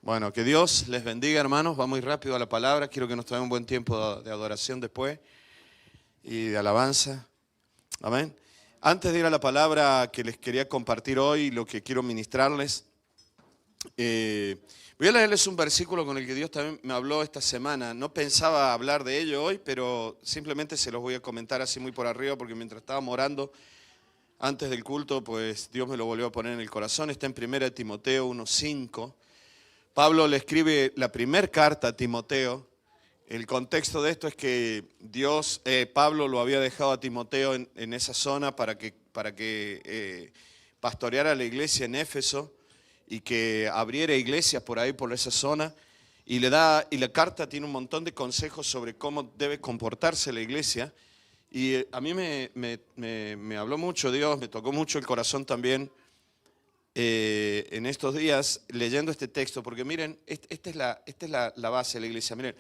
Bueno, que Dios les bendiga, hermanos. Va muy rápido a la palabra. Quiero que nos tomemos un buen tiempo de adoración después y de alabanza. Amén. Antes de ir a la palabra que les quería compartir hoy, lo que quiero ministrarles, voy a leerles un versículo con el que Dios también me habló esta semana. No pensaba hablar de ello hoy, pero simplemente se los voy a comentar así muy por arriba, porque mientras estábamos orando antes del culto, pues Dios me lo volvió a poner en el corazón. Está en 1 Timoteo 1:5. Pablo le escribe la primera carta a Timoteo. El contexto de esto es que Pablo lo había dejado a Timoteo en esa zona para que pastoreara la iglesia en Éfeso y que abriera iglesias por ahí, por esa zona. Y la carta tiene un montón de consejos sobre cómo debe comportarse la iglesia. Y a mí me habló mucho Dios, me tocó mucho el corazón también en estos días leyendo este texto, porque miren, esta es la base de la iglesia. Miren,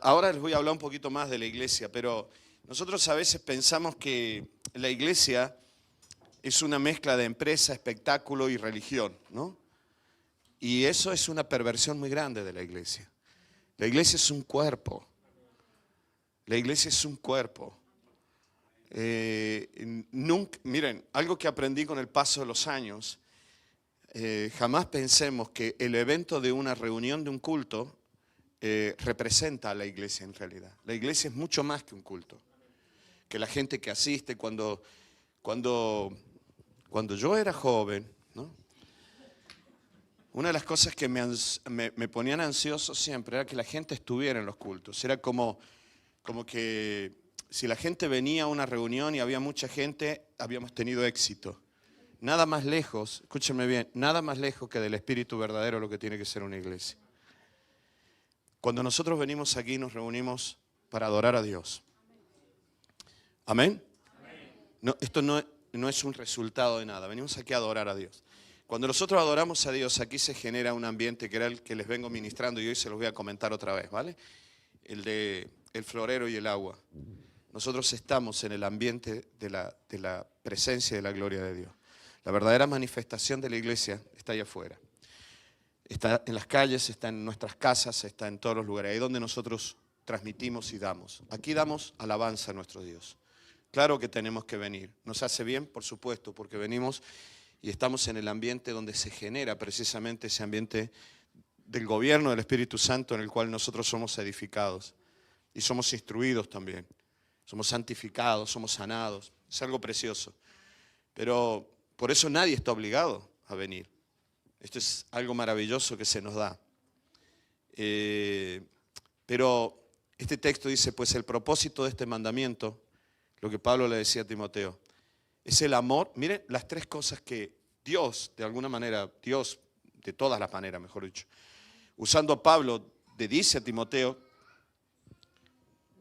ahora les voy a hablar un poquito más de la iglesia, pero nosotros a veces pensamos que la iglesia es una mezcla de empresa, espectáculo y religión, ¿no? Y eso es una perversión muy grande de la iglesia. La iglesia es un cuerpo. La iglesia es un cuerpo. Miren, algo que aprendí con el paso de los años, jamás pensemos que el evento de una reunión de un culto representa a la iglesia en realidad. La iglesia es mucho más que un culto. Que la gente que asiste, cuando yo era joven, ¿no? Una de las cosas que me ponían ansioso siempre era que la gente estuviera en los cultos. Era como que si la gente venía a una reunión y había mucha gente, habíamos tenido éxito. Nada más lejos, escúchenme bien, nada más lejos que del espíritu verdadero lo que tiene que ser una iglesia. Cuando nosotros venimos aquí nos reunimos para adorar a Dios. ¿Amén? No, esto no es un resultado de nada, venimos aquí a adorar a Dios. Cuando nosotros adoramos a Dios, aquí se genera un ambiente que era el que les vengo ministrando y hoy se los voy a comentar otra vez, ¿vale? El florero y el agua. Nosotros estamos en el ambiente de la presencia y de la gloria de Dios. La verdadera manifestación de la iglesia está allá afuera. Está en las calles, está en nuestras casas, está en todos los lugares. Ahí donde nosotros transmitimos y damos. Aquí damos alabanza a nuestro Dios. Claro que tenemos que venir. Nos hace bien, por supuesto, porque venimos y estamos en el ambiente donde se genera precisamente ese ambiente del gobierno del Espíritu Santo en el cual nosotros somos edificados. Y somos instruidos también. Somos santificados, somos sanados. Es algo precioso. Pero por eso nadie está obligado a venir. Esto es algo maravilloso que se nos da. Pero este texto dice, pues el propósito de este mandamiento, lo que Pablo le decía a Timoteo, es el amor. Miren las tres cosas que Dios, de alguna manera, Dios, de todas las maneras, mejor dicho, usando a Pablo, le dice a Timoteo,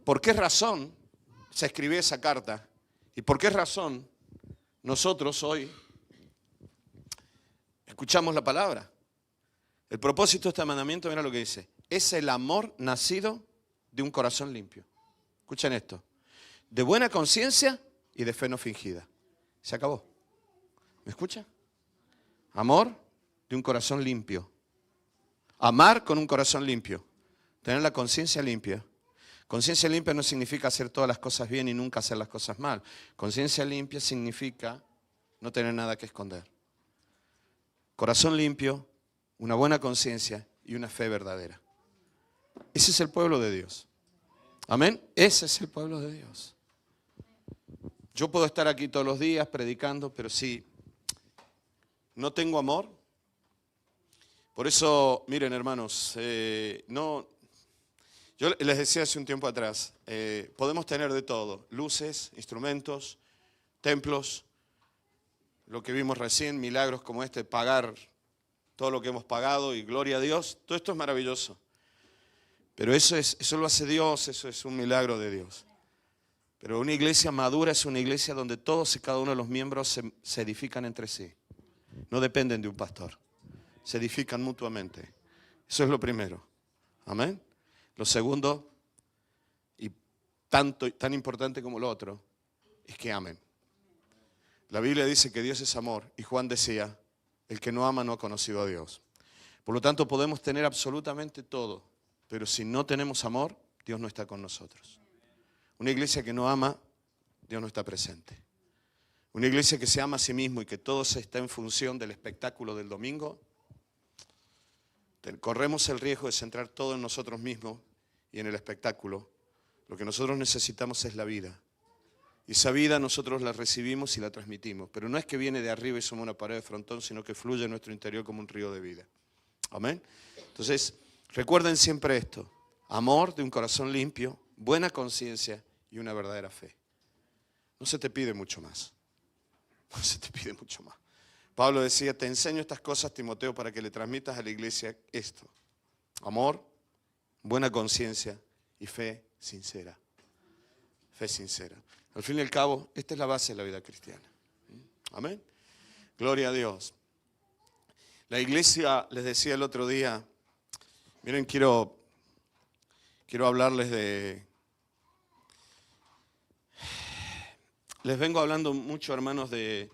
¿por qué razón se escribió esa carta? ¿Y por qué razón nosotros hoy escuchamos la palabra? El propósito de este mandamiento, mira lo que dice, es el amor nacido de un corazón limpio. Escuchen esto, de buena conciencia y de fe no fingida. Se acabó. ¿Me escucha? Amor de un corazón limpio. Amar con un corazón limpio. Tener la conciencia limpia. Conciencia limpia no significa hacer todas las cosas bien y nunca hacer las cosas mal. Conciencia limpia significa no tener nada que esconder. Corazón limpio, una buena conciencia y una fe verdadera. Ese es el pueblo de Dios. Amén. Ese es el pueblo de Dios. Yo puedo estar aquí todos los días predicando, pero si no tengo amor, por eso, miren hermanos, yo les decía hace un tiempo atrás, podemos tener de todo, luces, instrumentos, templos, lo que vimos recién, milagros como este, pagar todo lo que hemos pagado y gloria a Dios, todo esto es maravilloso. Pero eso lo hace Dios, eso es un milagro de Dios. Pero una iglesia madura es una iglesia donde todos y cada uno de los miembros se edifican entre sí. No dependen de un pastor, se edifican mutuamente. Eso es lo primero. Amén. Lo segundo, y tan importante como lo otro, es que amen. La Biblia dice que Dios es amor y Juan decía, el que no ama no ha conocido a Dios. Por lo tanto, podemos tener absolutamente todo, pero si no tenemos amor, Dios no está con nosotros. Una iglesia que no ama, Dios no está presente. Una iglesia que se ama a sí mismo y que todo se está en función del espectáculo del domingo, corremos el riesgo de centrar todo en nosotros mismos y en el espectáculo. Lo que nosotros necesitamos es la vida. Y esa vida nosotros la recibimos y la transmitimos. Pero no es que viene de arriba y somos una pared de frontón, sino que fluye en nuestro interior como un río de vida. Amén. Entonces, recuerden siempre esto. Amor de un corazón limpio, buena conciencia y una verdadera fe. No se te pide mucho más. No se te pide mucho más. Pablo decía, te enseño estas cosas, Timoteo, para que le transmitas a la iglesia esto. Amor, buena conciencia y fe sincera. Fe sincera. Al fin y al cabo, esta es la base de la vida cristiana. Amén. Gloria a Dios. La iglesia, les decía el otro día, miren, quiero hablarles de... Les vengo hablando mucho, hermanos, de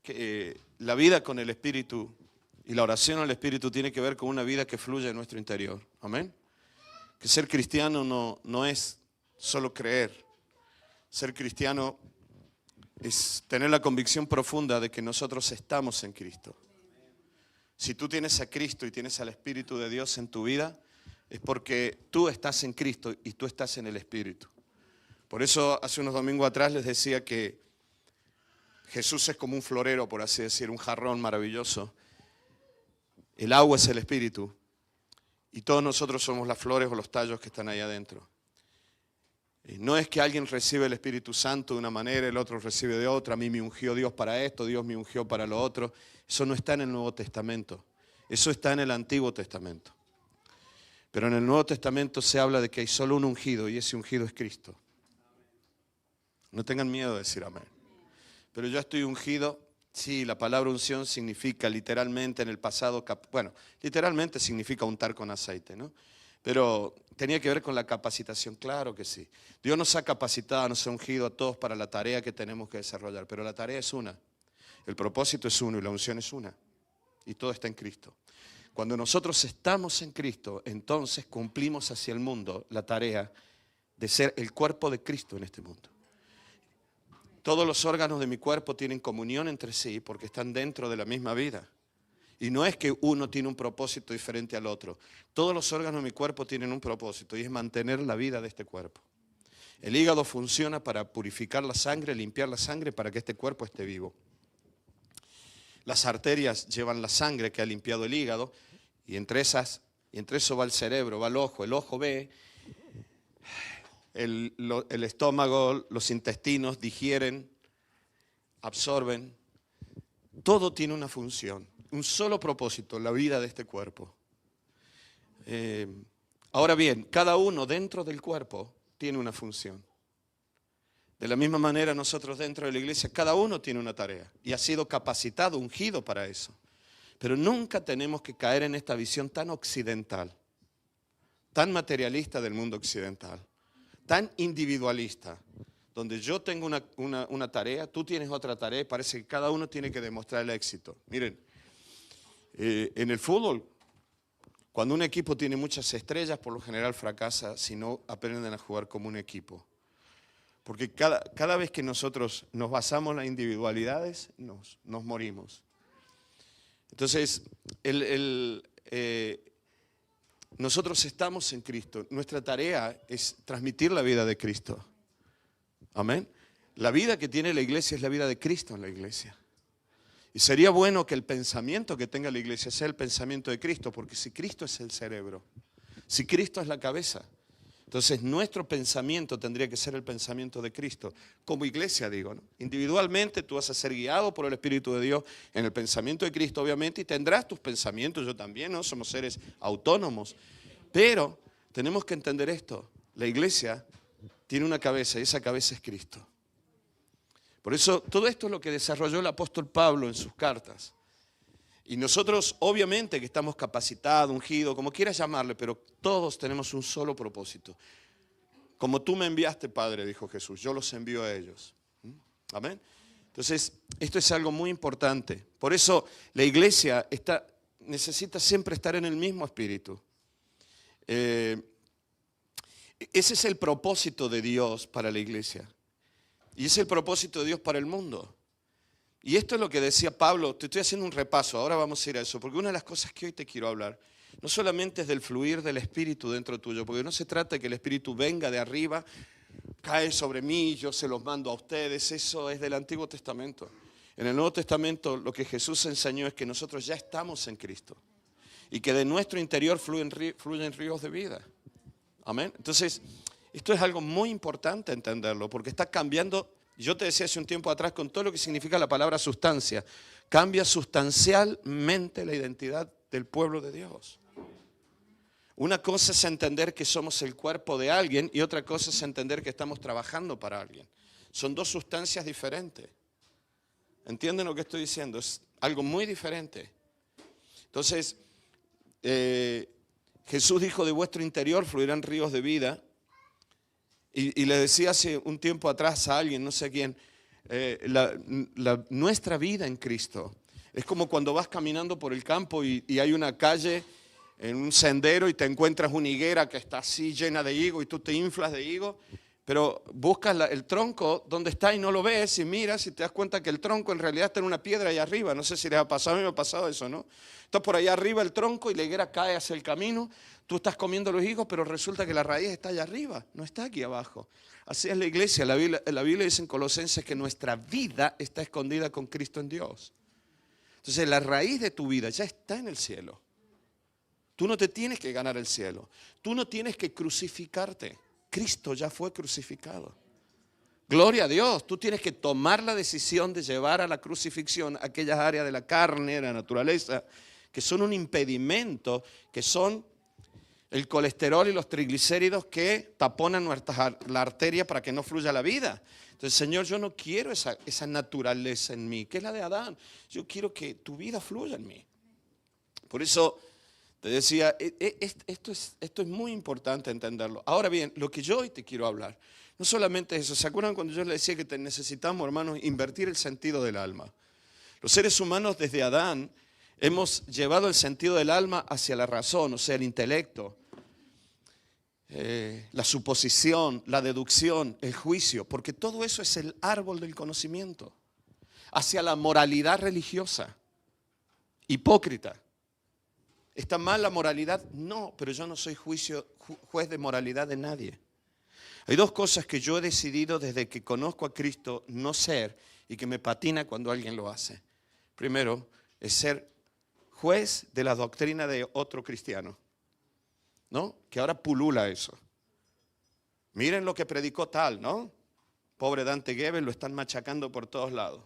que la vida con el Espíritu y la oración al Espíritu tiene que ver con una vida que fluye en nuestro interior. Amén. Que ser cristiano no es solo creer. Ser cristiano es tener la convicción profunda de que nosotros estamos en Cristo. Si tú tienes a Cristo y tienes al Espíritu de Dios en tu vida, es porque tú estás en Cristo y tú estás en el Espíritu. Por eso hace unos domingos atrás les decía que Jesús es como un florero, por así decir, un jarrón maravilloso. El agua es el Espíritu y todos nosotros somos las flores o los tallos que están ahí adentro. Y no es que alguien recibe el Espíritu Santo de una manera, el otro recibe de otra. A mí me ungió Dios para esto, Dios me ungió para lo otro. Eso no está en el Nuevo Testamento. Eso está en el Antiguo Testamento. Pero en el Nuevo Testamento se habla de que hay solo un ungido y ese ungido es Cristo. No tengan miedo de decir amén. Pero yo estoy ungido. Sí, la palabra unción significa literalmente en el pasado, literalmente significa untar con aceite, ¿no? Pero tenía que ver con la capacitación, claro que sí. Dios nos ha capacitado, nos ha ungido a todos para la tarea que tenemos que desarrollar, pero la tarea es una, el propósito es uno y la unción es una. Y todo está en Cristo. Cuando nosotros estamos en Cristo, entonces cumplimos hacia el mundo la tarea de ser el cuerpo de Cristo en este mundo. Todos los órganos de mi cuerpo tienen comunión entre sí porque están dentro de la misma vida. Y no es que uno tiene un propósito diferente al otro. Todos los órganos de mi cuerpo tienen un propósito y es mantener la vida de este cuerpo. El hígado funciona para purificar la sangre, limpiar la sangre para que este cuerpo esté vivo. Las arterias llevan la sangre que ha limpiado el hígado y entre eso va el cerebro, va el ojo ve. El estómago, los intestinos digieren, absorben. Todo tiene una función, un solo propósito, la vida de este cuerpo. Ahora bien, cada uno dentro del cuerpo tiene una función. De la misma manera nosotros dentro de la iglesia, cada uno tiene una tarea y ha sido capacitado, ungido para eso. Pero nunca tenemos que caer en esta visión tan occidental, tan materialista del mundo occidental. Tan individualista, donde yo tengo una tarea, tú tienes otra tarea y parece que cada uno tiene que demostrar el éxito. Miren, en el fútbol, cuando un equipo tiene muchas estrellas, por lo general fracasa si no aprenden a jugar como un equipo. Porque cada vez que nosotros nos basamos en las individualidades, nos morimos. Entonces, nosotros estamos en Cristo. Nuestra tarea es transmitir la vida de Cristo. Amén. La vida que tiene la iglesia es la vida de Cristo en la iglesia. Y sería bueno que el pensamiento que tenga la iglesia sea el pensamiento de Cristo, porque si Cristo es el cerebro, si Cristo es la cabeza, entonces nuestro pensamiento tendría que ser el pensamiento de Cristo. Como iglesia digo, ¿no? Individualmente tú vas a ser guiado por el Espíritu de Dios en el pensamiento de Cristo, obviamente, y tendrás tus pensamientos, yo también, ¿no? Somos seres autónomos. Pero tenemos que entender esto, la iglesia tiene una cabeza y esa cabeza es Cristo. Por eso todo esto es lo que desarrolló el apóstol Pablo en sus cartas. Y nosotros obviamente que estamos capacitados, ungidos, como quieras llamarle, pero todos tenemos un solo propósito. Como tú me enviaste, Padre, dijo Jesús, yo los envío a ellos. Amén. Entonces, esto es algo muy importante. Por eso la iglesia está necesita siempre estar en el mismo espíritu. Ese es el propósito de Dios para la iglesia. Y es el propósito de Dios para el mundo. Y esto es lo que decía Pablo. Te estoy haciendo un repaso, ahora vamos a ir a eso. Porque una de las cosas que hoy te quiero hablar, no solamente es del fluir del Espíritu dentro tuyo, porque no se trata de que el Espíritu venga de arriba, cae sobre mí, yo se los mando a ustedes. Eso es del Antiguo Testamento. En el Nuevo Testamento lo que Jesús enseñó es que nosotros ya estamos en Cristo. Y que de nuestro interior fluyen ríos de vida. Amén. Entonces, esto es algo muy importante entenderlo, porque está cambiando. Yo te decía hace un tiempo atrás, con todo lo que significa la palabra sustancia, cambia sustancialmente la identidad del pueblo de Dios. Una cosa es entender que somos el cuerpo de alguien y otra cosa es entender que estamos trabajando para alguien. Son dos sustancias diferentes. ¿Entienden lo que estoy diciendo? Es algo muy diferente. Entonces, Jesús dijo, de vuestro interior fluirán ríos de vida. Y le decía hace un tiempo atrás a alguien, no sé quién, nuestra vida en Cristo es como cuando vas caminando por el campo y hay una calle en un sendero y te encuentras una higuera que está así llena de higo y tú te inflas de higo, pero buscas el tronco donde está y no lo ves y miras y te das cuenta que el tronco en realidad está en una piedra allá arriba. No sé si les ha pasado, a mí me ha pasado eso, ¿no? Está por allá arriba el tronco y la higuera cae hacia el camino, tú estás comiendo los higos, pero resulta que la raíz está allá arriba, no está aquí abajo. Así es la iglesia. La Biblia dice en Colosenses que nuestra vida está escondida con Cristo en Dios. Entonces la raíz de tu vida ya está en el cielo. Tú no te tienes que ganar el cielo. Tú no tienes que crucificarte. Cristo ya fue crucificado. Gloria a Dios. Tú tienes que tomar la decisión de llevar a la crucifixión aquellas áreas de la carne, de la naturaleza, que son un impedimento, que son el colesterol y los triglicéridos que taponan la arteria para que no fluya la vida. Entonces, Señor, yo no quiero esa naturaleza en mí, que es la de Adán. Yo quiero que tu vida fluya en mí. Por eso te decía, esto es muy importante entenderlo. Ahora bien, lo que yo hoy te quiero hablar, no solamente eso. ¿Se acuerdan cuando yo les decía que necesitamos, hermanos, invertir el sentido del alma? Los seres humanos desde Adán hemos llevado el sentido del alma hacia la razón, o sea, el intelecto, la suposición, la deducción, el juicio, porque todo eso es el árbol del conocimiento, hacia la moralidad religiosa, hipócrita. ¿Está mal la moralidad? No, pero yo no soy juez de moralidad de nadie. Hay dos cosas que yo he decidido desde que conozco a Cristo no ser y que me patina cuando alguien lo hace. Primero, es ser juez de la doctrina de otro cristiano, ¿no? Que ahora pulula eso. Miren lo que predicó tal, ¿no? Pobre Dante Gebel, lo están machacando por todos lados,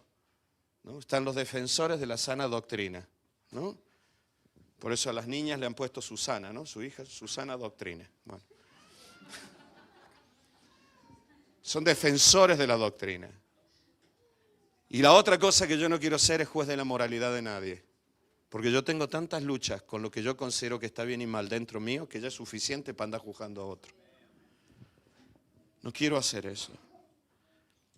¿no? Están los defensores de la sana doctrina, ¿no? Por eso a las niñas le han puesto Susana, ¿no? Su hija, Susana Doctrina. Bueno. Son defensores de la doctrina. Y la otra cosa que yo no quiero ser es juez de la moralidad de nadie. Porque yo tengo tantas luchas con lo que yo considero que está bien y mal dentro mío que ya es suficiente para andar juzgando a otro. No quiero hacer eso.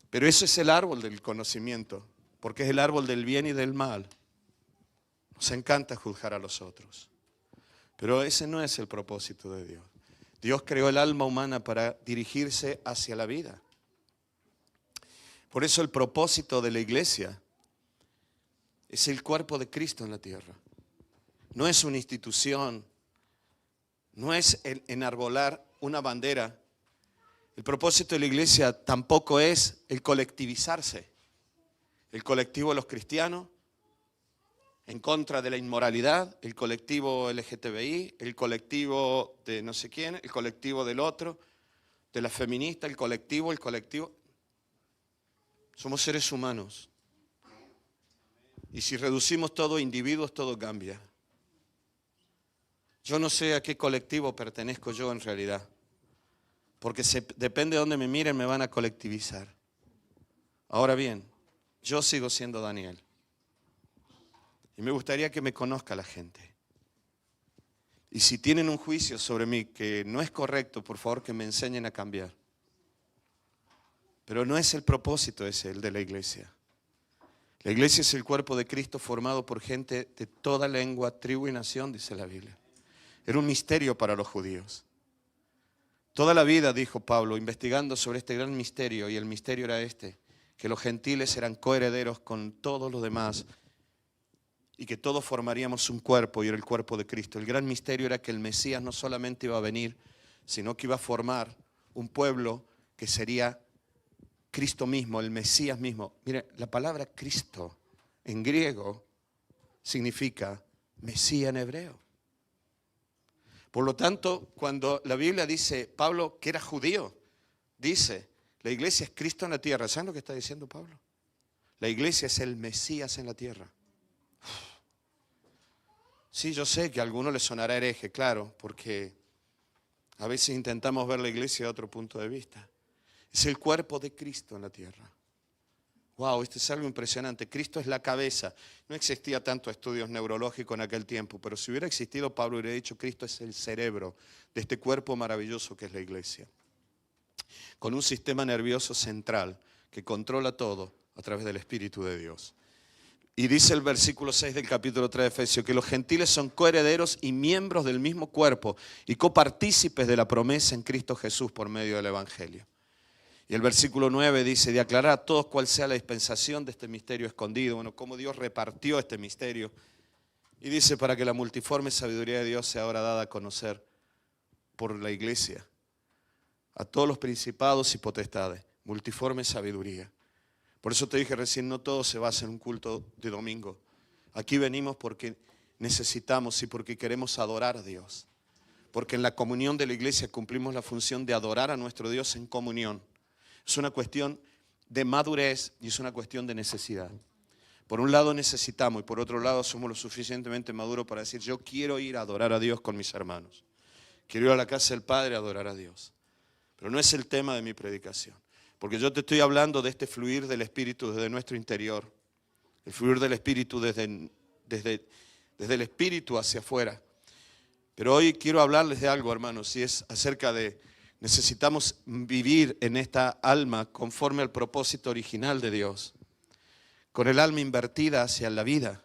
Pero eso es el árbol del conocimiento, porque es el árbol del bien y del mal. Nos encanta juzgar a los otros. Pero ese no es el propósito de Dios. Dios creó el alma humana para dirigirse hacia la vida. Por eso el propósito de la iglesia es el cuerpo de Cristo en la tierra. No es una institución, no es el enarbolar una bandera. El propósito de la iglesia tampoco es el colectivizarse. El colectivo de los cristianos en contra de la inmoralidad, el colectivo LGTBI, el colectivo de no sé quién, el colectivo del otro, de la feminista, el colectivo. Somos seres humanos. Y si reducimos todo a individuos, todo cambia. Yo no sé a qué colectivo pertenezco yo en realidad, porque depende de dónde me miren, me van a colectivizar. Ahora bien, yo sigo siendo Daniel. Y me gustaría que me conozca la gente. Y si tienen un juicio sobre mí que no es correcto, por favor que me enseñen a cambiar. Pero no es el propósito ese, el de la iglesia. La iglesia es el cuerpo de Cristo formado por gente de toda lengua, tribu y nación, dice la Biblia. Era un misterio para los judíos. Toda la vida, dijo Pablo, investigando sobre este gran misterio, y el misterio era este, que los gentiles eran coherederos con todos los demás y que todos formaríamos un cuerpo y era el cuerpo de Cristo. El gran misterio era que el Mesías no solamente iba a venir, sino que iba a formar un pueblo que sería Cristo mismo, el Mesías mismo. Mire, la palabra Cristo en griego significa Mesías en hebreo. Por lo tanto, cuando la Biblia dice, Pablo, que era judío, dice, la iglesia es Cristo en la tierra. ¿Saben lo que está diciendo Pablo? La iglesia es el Mesías en la tierra. Sí, yo sé que a algunos les sonará hereje, claro, porque a veces intentamos ver la iglesia de otro punto de vista. Es el cuerpo de Cristo en la tierra. Wow, esto es algo impresionante. Cristo es la cabeza. No existía tanto estudios neurológicos en aquel tiempo, pero si hubiera existido, Pablo hubiera dicho, Cristo es el cerebro de este cuerpo maravilloso que es la iglesia. Con un sistema nervioso central que controla todo a través del Espíritu de Dios. Y dice el versículo 6 del capítulo 3 de Efesios, que los gentiles son coherederos y miembros del mismo cuerpo y copartícipes de la promesa en Cristo Jesús por medio del Evangelio. Y el versículo 9 dice, de aclarar a todos cuál sea la dispensación de este misterio escondido, bueno, cómo Dios repartió este misterio. Y dice, para que la multiforme sabiduría de Dios sea ahora dada a conocer por la iglesia, a todos los principados y potestades, multiforme sabiduría. Por eso te dije recién, no todo se basa en un culto de domingo. Aquí venimos porque necesitamos y porque queremos adorar a Dios. Porque en la comunión de la iglesia cumplimos la función de adorar a nuestro Dios en comunión. Es una cuestión de madurez y es una cuestión de necesidad. Por un lado necesitamos y por otro lado somos lo suficientemente maduros para decir, yo quiero ir a adorar a Dios con mis hermanos. Quiero ir a la casa del Padre a adorar a Dios. Pero no es el tema de mi predicación. Porque yo te estoy hablando de este fluir del Espíritu desde nuestro interior. El fluir del Espíritu desde el Espíritu hacia afuera. Pero hoy quiero hablarles de algo, hermanos, y es acerca de necesitamos vivir en esta alma conforme al propósito original de Dios. Con el alma invertida hacia la vida.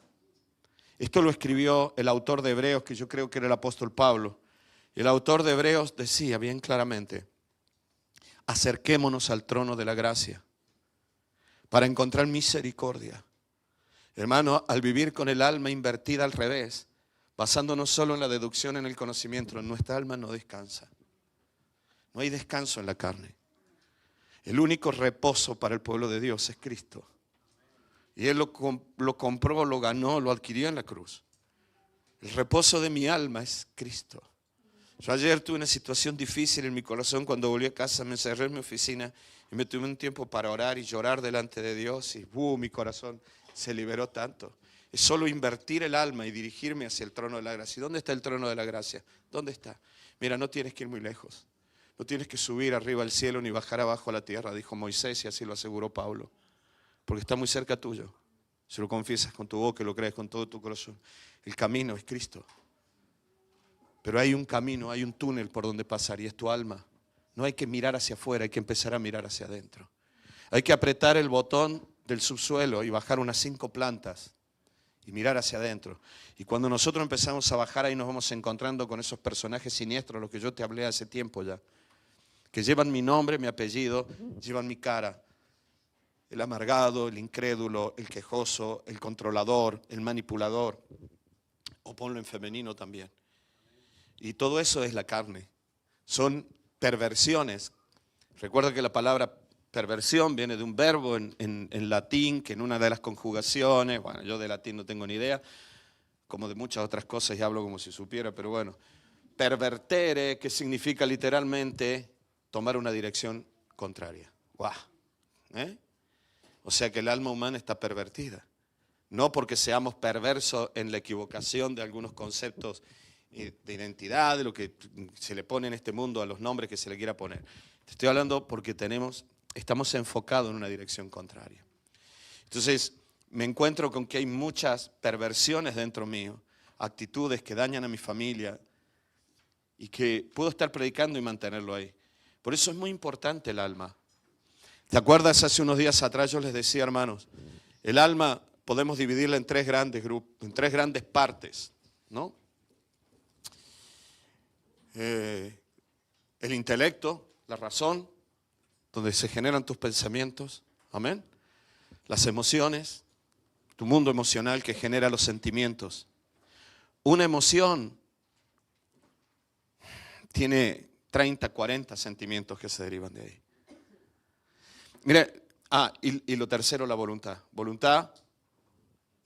Esto lo escribió el autor de Hebreos, que yo creo que era el apóstol Pablo. El autor de Hebreos decía bien claramente, acerquémonos al trono de la gracia para encontrar misericordia. Hermano, al vivir con el alma invertida al revés, basándonos solo en la deducción, en el conocimiento, nuestra alma no descansa. No hay descanso en la carne. El único reposo para el pueblo de Dios es Cristo. Y Él lo compró, lo ganó, lo adquirió en la cruz. El reposo de mi alma es Cristo. Yo ayer tuve una situación difícil en mi corazón cuando volví a casa, me encerré en mi oficina y me tuve un tiempo para orar y llorar delante de Dios y mi corazón se liberó tanto. Es solo invertir el alma y dirigirme hacia el trono de la gracia. ¿Y dónde está el trono de la gracia? ¿Dónde está? Mira, no tienes que ir muy lejos. No tienes que subir arriba al cielo ni bajar abajo a la tierra, dijo Moisés y así lo aseguró Pablo. Porque está muy cerca tuyo. Si lo confiesas con tu boca y lo crees con todo tu corazón. El camino es Cristo. Pero hay un camino, hay un túnel por donde pasar y es tu alma. No hay que mirar hacia afuera, hay que empezar a mirar hacia adentro. Hay que apretar el botón del subsuelo y bajar unas 5 plantas y mirar hacia adentro. Y cuando nosotros empezamos a bajar, ahí nos vamos encontrando con esos personajes siniestros, los que yo te hablé hace tiempo ya, que llevan mi nombre, mi apellido, llevan mi cara. El amargado, el incrédulo, el quejoso, el controlador, el manipulador. O ponlo en femenino también. Y todo eso es la carne. Son perversiones. Recuerda que la palabra perversión viene de un verbo en latín, que en una de las conjugaciones, bueno, yo de latín no tengo ni idea, como de muchas otras cosas y hablo como si supiera, pero bueno. Pervertere, que significa literalmente tomar una dirección contraria. ¡Guau! O sea que el alma humana está pervertida. No porque seamos perversos en la equivocación de algunos conceptos de identidad, de lo que se le pone en este mundo a los nombres que se le quiera poner. Te estoy hablando porque estamos enfocados en una dirección contraria. Entonces, me encuentro con que hay muchas perversiones dentro mío, actitudes que dañan a mi familia y que puedo estar predicando y mantenerlo ahí. Por eso es muy importante el alma. ¿Te acuerdas? Hace unos días atrás yo les decía, hermanos, el alma podemos dividirla en tres grandes grupos, en tres grandes partes, ¿no? El intelecto, la razón, donde se generan tus pensamientos, amén. Las emociones, tu mundo emocional que genera los sentimientos. Una emoción tiene 30, 40 sentimientos que se derivan de ahí. Mire, y lo tercero, la voluntad. Voluntad,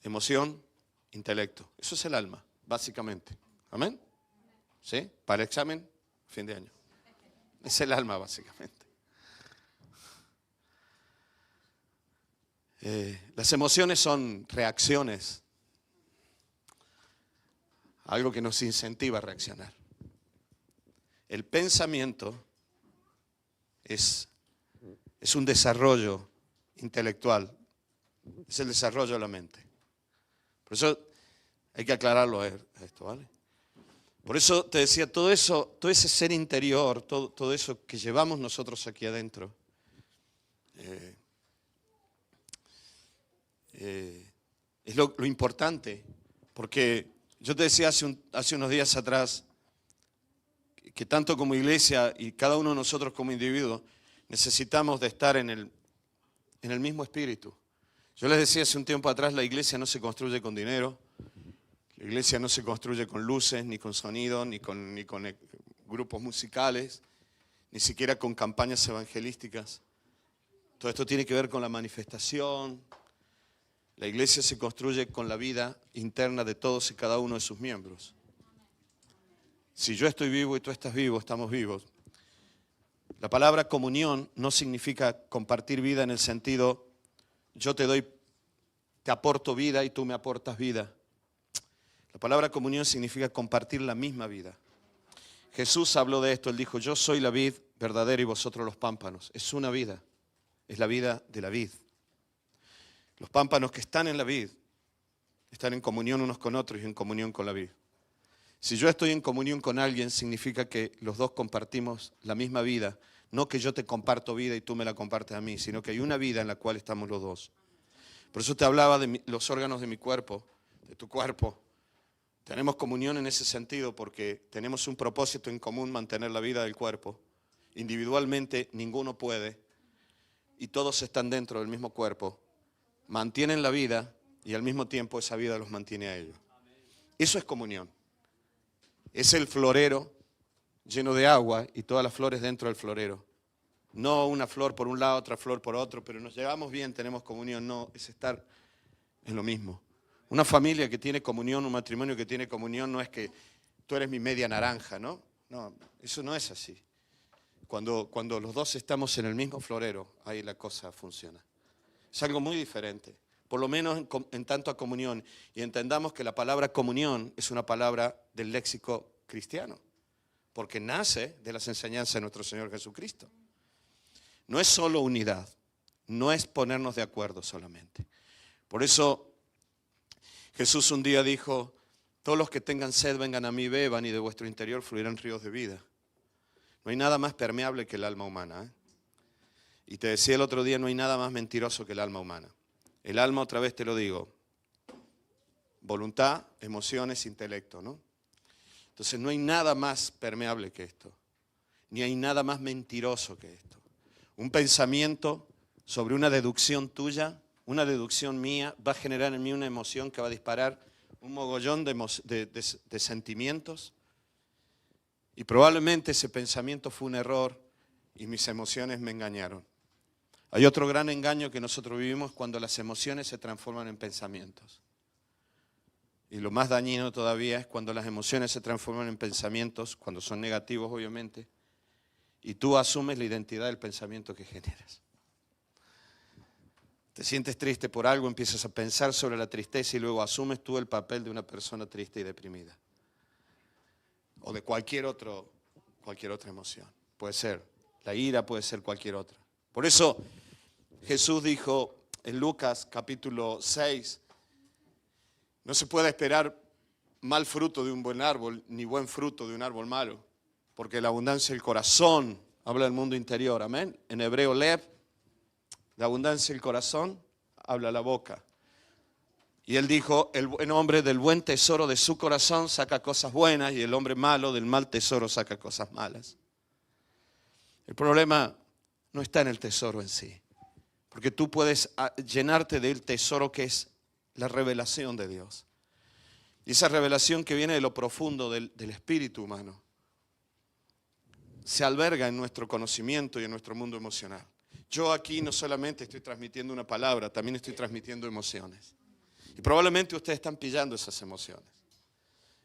emoción, intelecto. Eso es el alma, básicamente. ¿Amén? ¿Sí? Para el examen, fin de año. Es el alma, básicamente. Las emociones son reacciones. Algo que nos incentiva a reaccionar. El pensamiento es un desarrollo intelectual. Es el desarrollo de la mente. Por eso hay que aclararlo a esto, ¿vale? Por eso te decía, todo eso, todo ese ser interior, todo eso que llevamos nosotros aquí adentro, es lo importante. Porque yo te decía hace unos días atrás que tanto como iglesia y cada uno de nosotros como individuo necesitamos de estar en el mismo espíritu. Yo les decía hace un tiempo atrás, la iglesia no se construye con dinero, la iglesia no se construye con luces, ni con sonido, ni con grupos musicales, ni siquiera con campañas evangelísticas. Todo esto tiene que ver con la manifestación. La iglesia se construye con la vida interna de todos y cada uno de sus miembros. Si yo estoy vivo y tú estás vivo, estamos vivos. La palabra comunión no significa compartir vida en el sentido, yo te aporto vida y tú me aportas vida. La palabra comunión significa compartir la misma vida. Jesús habló de esto, Él dijo, yo soy la vid verdadera y vosotros los pámpanos. Es una vida, es la vida de la vid. Los pámpanos que están en la vid están en comunión unos con otros y en comunión con la vid. Si yo estoy en comunión con alguien, significa que los dos compartimos la misma vida. No que yo te comparto vida y tú me la compartes a mí, sino que hay una vida en la cual estamos los dos. Por eso te hablaba de los órganos de mi cuerpo, de tu cuerpo. Tenemos comunión en ese sentido porque tenemos un propósito en común, mantener la vida del cuerpo. Individualmente ninguno puede y todos están dentro del mismo cuerpo. Mantienen la vida y al mismo tiempo esa vida los mantiene a ellos. Eso es comunión. Es el florero lleno de agua y todas las flores dentro del florero. No una flor por un lado, otra flor por otro, pero nos llevamos bien, tenemos comunión. No, es estar en lo mismo. Una familia que tiene comunión, un matrimonio que tiene comunión, no es que tú eres mi media naranja, ¿no? No, eso no es así. Cuando los dos estamos en el mismo florero, ahí la cosa funciona. Es algo muy diferente, por lo menos en tanto a comunión. Y entendamos que la palabra comunión es una palabra del léxico cristiano, porque nace de las enseñanzas de nuestro Señor Jesucristo. No es solo unidad, no es ponernos de acuerdo solamente. Por eso Jesús un día dijo, todos los que tengan sed vengan a mí, beban y de vuestro interior fluirán ríos de vida. No hay nada más permeable que el alma humana, ¿eh? Y te decía el otro día, no hay nada más mentiroso que el alma humana. El alma, otra vez te lo digo, voluntad, emociones, intelecto, ¿no? Entonces no hay nada más permeable que esto, ni hay nada más mentiroso que esto. Un pensamiento sobre una deducción tuya, una deducción mía, va a generar en mí una emoción que va a disparar un mogollón de sentimientos. Y probablemente ese pensamiento fue un error y mis emociones me engañaron. Hay otro gran engaño que nosotros vivimos cuando las emociones se transforman en pensamientos. Y lo más dañino todavía es cuando las emociones se transforman en pensamientos, cuando son negativos obviamente, y tú asumes la identidad del pensamiento que generas. Te sientes triste por algo, empiezas a pensar sobre la tristeza y luego asumes tú el papel de una persona triste y deprimida. O de cualquier otra emoción. Puede ser la ira, puede ser cualquier otra. Por eso Jesús dijo en Lucas capítulo 6, no se puede esperar mal fruto de un buen árbol, ni buen fruto de un árbol malo, porque la abundancia del corazón habla del mundo interior, amén. En hebreo lev, la abundancia del corazón habla la boca. Y él dijo, el buen hombre del buen tesoro de su corazón saca cosas buenas y el hombre malo del mal tesoro saca cosas malas. El problema no está en el tesoro en sí, porque tú puedes llenarte del tesoro que es la revelación de Dios. Y esa revelación que viene de lo profundo del espíritu humano se alberga en nuestro conocimiento y en nuestro mundo emocional. Yo aquí no solamente estoy transmitiendo una palabra, también estoy transmitiendo emociones. Y probablemente ustedes están pillando esas emociones.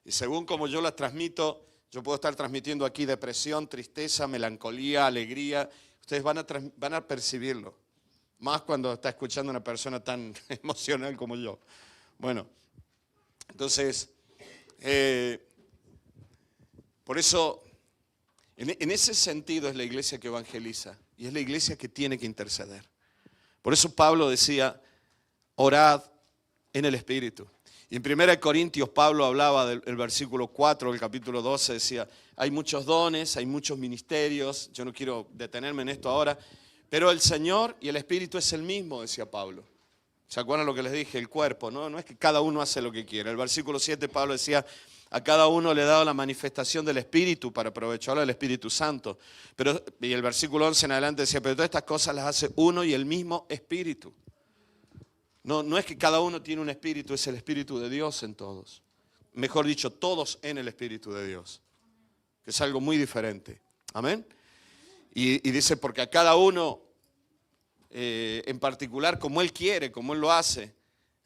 Y según como yo las transmito, yo puedo estar transmitiendo aquí depresión, tristeza, melancolía, alegría. Ustedes van a percibirlo. Más cuando está escuchando a una persona tan emocional como yo. Bueno, entonces, por eso, en ese sentido es la iglesia que evangeliza. Y es la iglesia que tiene que interceder. Por eso Pablo decía, orad en el Espíritu. Y en 1 Corintios Pablo hablaba del versículo 4 del capítulo 12, decía, hay muchos dones, hay muchos ministerios, yo no quiero detenerme en esto ahora, pero el Señor y el Espíritu es el mismo, decía Pablo. ¿Se acuerdan lo que les dije? El cuerpo, ¿no? No es que cada uno hace lo que quiere. El versículo 7 Pablo decía, a cada uno le he dado la manifestación del Espíritu para aprovecharlo del Espíritu Santo. Y el versículo 11 en adelante decía, pero todas estas cosas las hace uno y el mismo Espíritu. No es que cada uno tiene un espíritu, es el Espíritu de Dios en todos. Mejor dicho, todos en el Espíritu de Dios. Que es algo muy diferente. Amén. Y dice, porque a cada uno en particular, como Él quiere, como Él lo hace.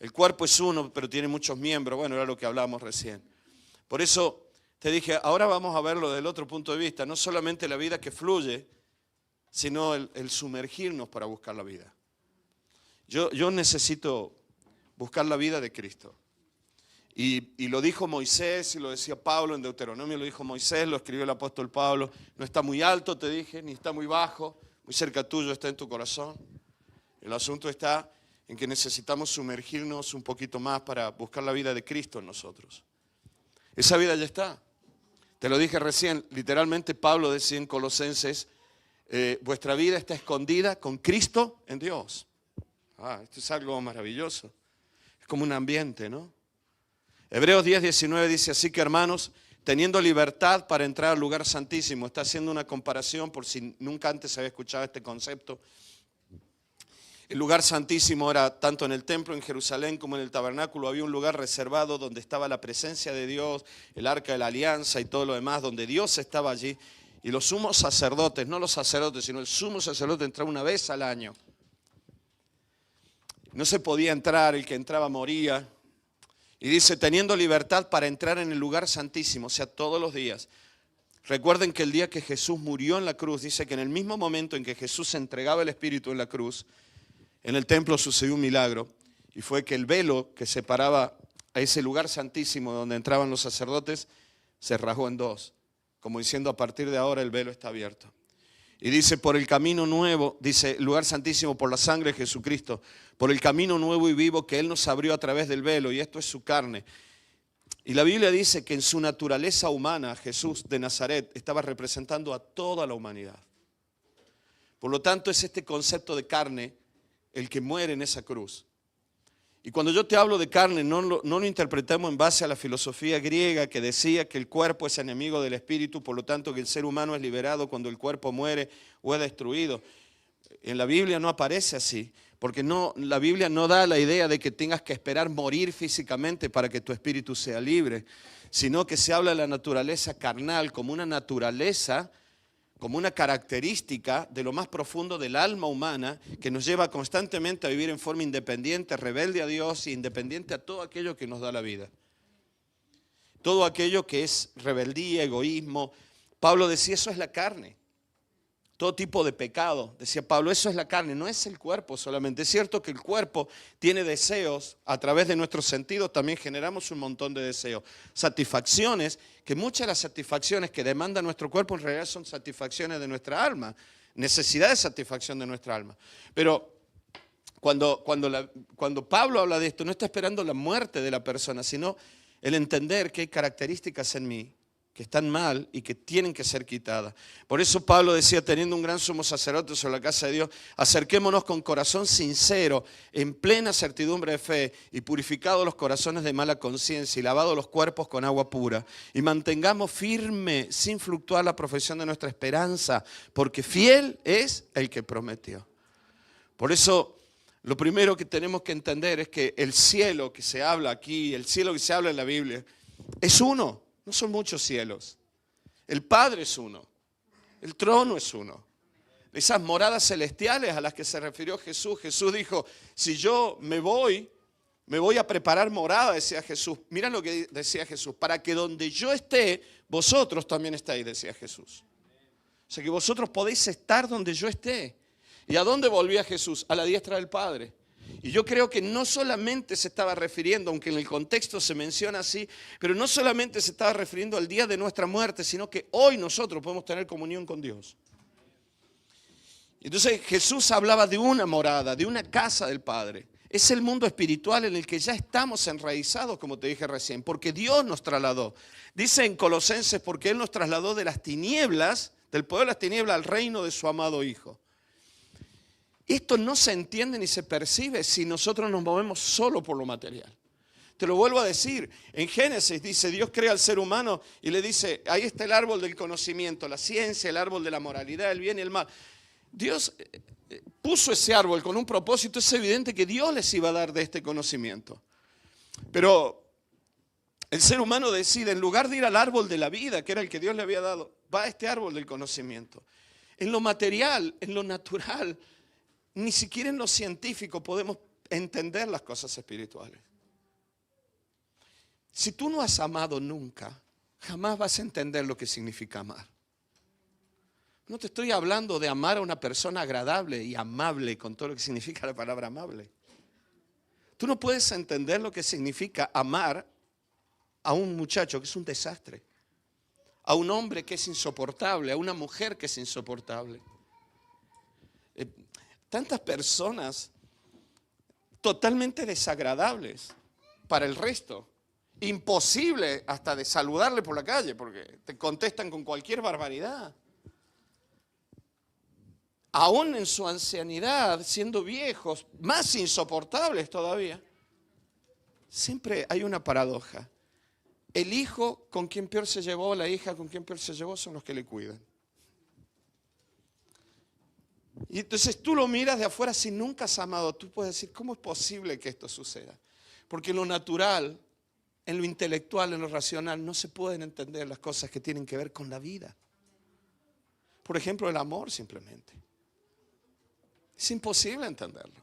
El cuerpo es uno, pero tiene muchos miembros. Bueno, era lo que hablábamos recién. Por eso te dije, ahora vamos a verlo desde el otro punto de vista. No solamente la vida que fluye, sino el sumergirnos para buscar la vida. Yo necesito buscar la vida de Cristo. Y lo dijo Moisés y lo decía Pablo en Deuteronomio, lo dijo Moisés, lo escribió el apóstol Pablo. No está muy alto, te dije, ni está muy bajo, muy cerca tuyo, está en tu corazón. El asunto está en que necesitamos sumergirnos un poquito más para buscar la vida de Cristo en nosotros. Esa vida ya está. Te lo dije recién, literalmente Pablo decía en Colosenses, vuestra vida está escondida con Cristo en Dios. Esto es algo maravilloso. Es como un ambiente, ¿no? Hebreos 10:19 dice, así que hermanos, teniendo libertad para entrar al lugar santísimo. Está haciendo una comparación por si nunca antes había escuchado este concepto. El lugar santísimo era tanto en el templo en Jerusalén como en el tabernáculo. Había un lugar reservado donde estaba la presencia de Dios, el arca de la alianza y todo lo demás, donde Dios estaba allí. Y los sumos sacerdotes, no los sacerdotes, sino el sumo sacerdote entraba una vez al año. No se podía entrar, el que entraba moría. Y dice, teniendo libertad para entrar en el lugar santísimo, o sea, todos los días. Recuerden que el día que Jesús murió en la cruz, dice que en el mismo momento en que Jesús entregaba el Espíritu en la cruz, en el templo sucedió un milagro. Y fue que el velo que separaba a ese lugar santísimo donde entraban los sacerdotes, se rasgó en dos. Como diciendo, a partir de ahora el velo está abierto. Y dice, por el camino nuevo, dice, lugar santísimo por la sangre de Jesucristo, por el camino nuevo y vivo que Él nos abrió a través del velo, y esto es su carne. Y la Biblia dice que en su naturaleza humana, Jesús de Nazaret estaba representando a toda la humanidad. Por lo tanto, es este concepto de carne el que muere en esa cruz. Y cuando yo te hablo de carne, no lo interpretemos en base a la filosofía griega que decía que el cuerpo es enemigo del espíritu, por lo tanto que el ser humano es liberado cuando el cuerpo muere o es destruido. En la Biblia no aparece así, porque la Biblia no da la idea de que tengas que esperar morir físicamente para que tu espíritu sea libre, sino que se habla de la naturaleza carnal como una naturaleza, como una característica de lo más profundo del alma humana que nos lleva constantemente a vivir en forma independiente, rebelde a Dios e independiente a todo aquello que nos da la vida. Todo aquello que es rebeldía, egoísmo. Pablo decía, eso es la carne. Todo tipo de pecado, decía Pablo, eso es la carne, no es el cuerpo solamente. Es cierto que el cuerpo tiene deseos, a través de nuestros sentidos también generamos un montón de deseos. Satisfacciones, que muchas de las satisfacciones que demanda nuestro cuerpo en realidad son satisfacciones de nuestra alma, necesidad de satisfacción de nuestra alma. Pero cuando Pablo habla de esto, no está esperando la muerte de la persona, sino el entender que hay características en mí que están mal y que tienen que ser quitadas. Por eso Pablo decía, teniendo un gran sumo sacerdote sobre la casa de Dios, acerquémonos con corazón sincero, en plena certidumbre de fe, y purificados los corazones de mala conciencia, y lavados los cuerpos con agua pura, y mantengamos firme, sin fluctuar, la profesión de nuestra esperanza, porque fiel es el que prometió. Por eso, lo primero que tenemos que entender es que el cielo que se habla aquí, el cielo que se habla en la Biblia, es uno. No son muchos cielos. El Padre es uno. El trono es uno. Esas moradas celestiales a las que se refirió Jesús. Jesús dijo, si yo me voy a preparar morada, decía Jesús. Mira lo que decía Jesús. Para que donde yo esté, vosotros también estáis, decía Jesús. O sea que vosotros podéis estar donde yo esté. ¿Y a dónde volvía Jesús? A la diestra del Padre. Y yo creo que no solamente se estaba refiriendo, aunque en el contexto se menciona así, pero no solamente se estaba refiriendo al día de nuestra muerte, sino que hoy nosotros podemos tener comunión con Dios. Entonces Jesús hablaba de una morada, de una casa del Padre. Es el mundo espiritual en el que ya estamos enraizados, como te dije recién, porque Dios nos trasladó. Dice en Colosenses, porque Él nos trasladó de las tinieblas, del poder de las tinieblas al reino de su amado Hijo. Esto no se entiende ni se percibe si nosotros nos movemos solo por lo material. Te lo vuelvo a decir, en Génesis dice, Dios crea al ser humano y le dice, ahí está el árbol del conocimiento, la ciencia, el árbol de la moralidad, el bien y el mal. Dios puso ese árbol con un propósito, es evidente que Dios les iba a dar de este conocimiento. Pero el ser humano decide, en lugar de ir al árbol de la vida, que era el que Dios le había dado, va a este árbol del conocimiento. En lo material, en lo natural, ni siquiera en lo científico podemos entender las cosas espirituales. Si tú no has amado nunca, jamás vas a entender lo que significa amar. No te estoy hablando de amar a una persona agradable y amable con todo lo que significa la palabra amable. Tú no puedes entender lo que significa amar a un muchacho que es un desastre, a un hombre que es insoportable, a una mujer que es insoportable. Tantas personas totalmente desagradables para el resto. Imposible hasta de saludarle por la calle porque te contestan con cualquier barbaridad. Aún en su ancianidad, siendo viejos, más insoportables todavía. Siempre hay una paradoja. El hijo con quien peor se llevó, la hija con quien peor se llevó son los que le cuidan. Y entonces tú lo miras de afuera si nunca has amado. Tú puedes decir, ¿cómo es posible que esto suceda? Porque en lo natural, en lo intelectual, en lo racional, no se pueden entender las cosas que tienen que ver con la vida. Por ejemplo, el amor simplemente. Es imposible entenderlo.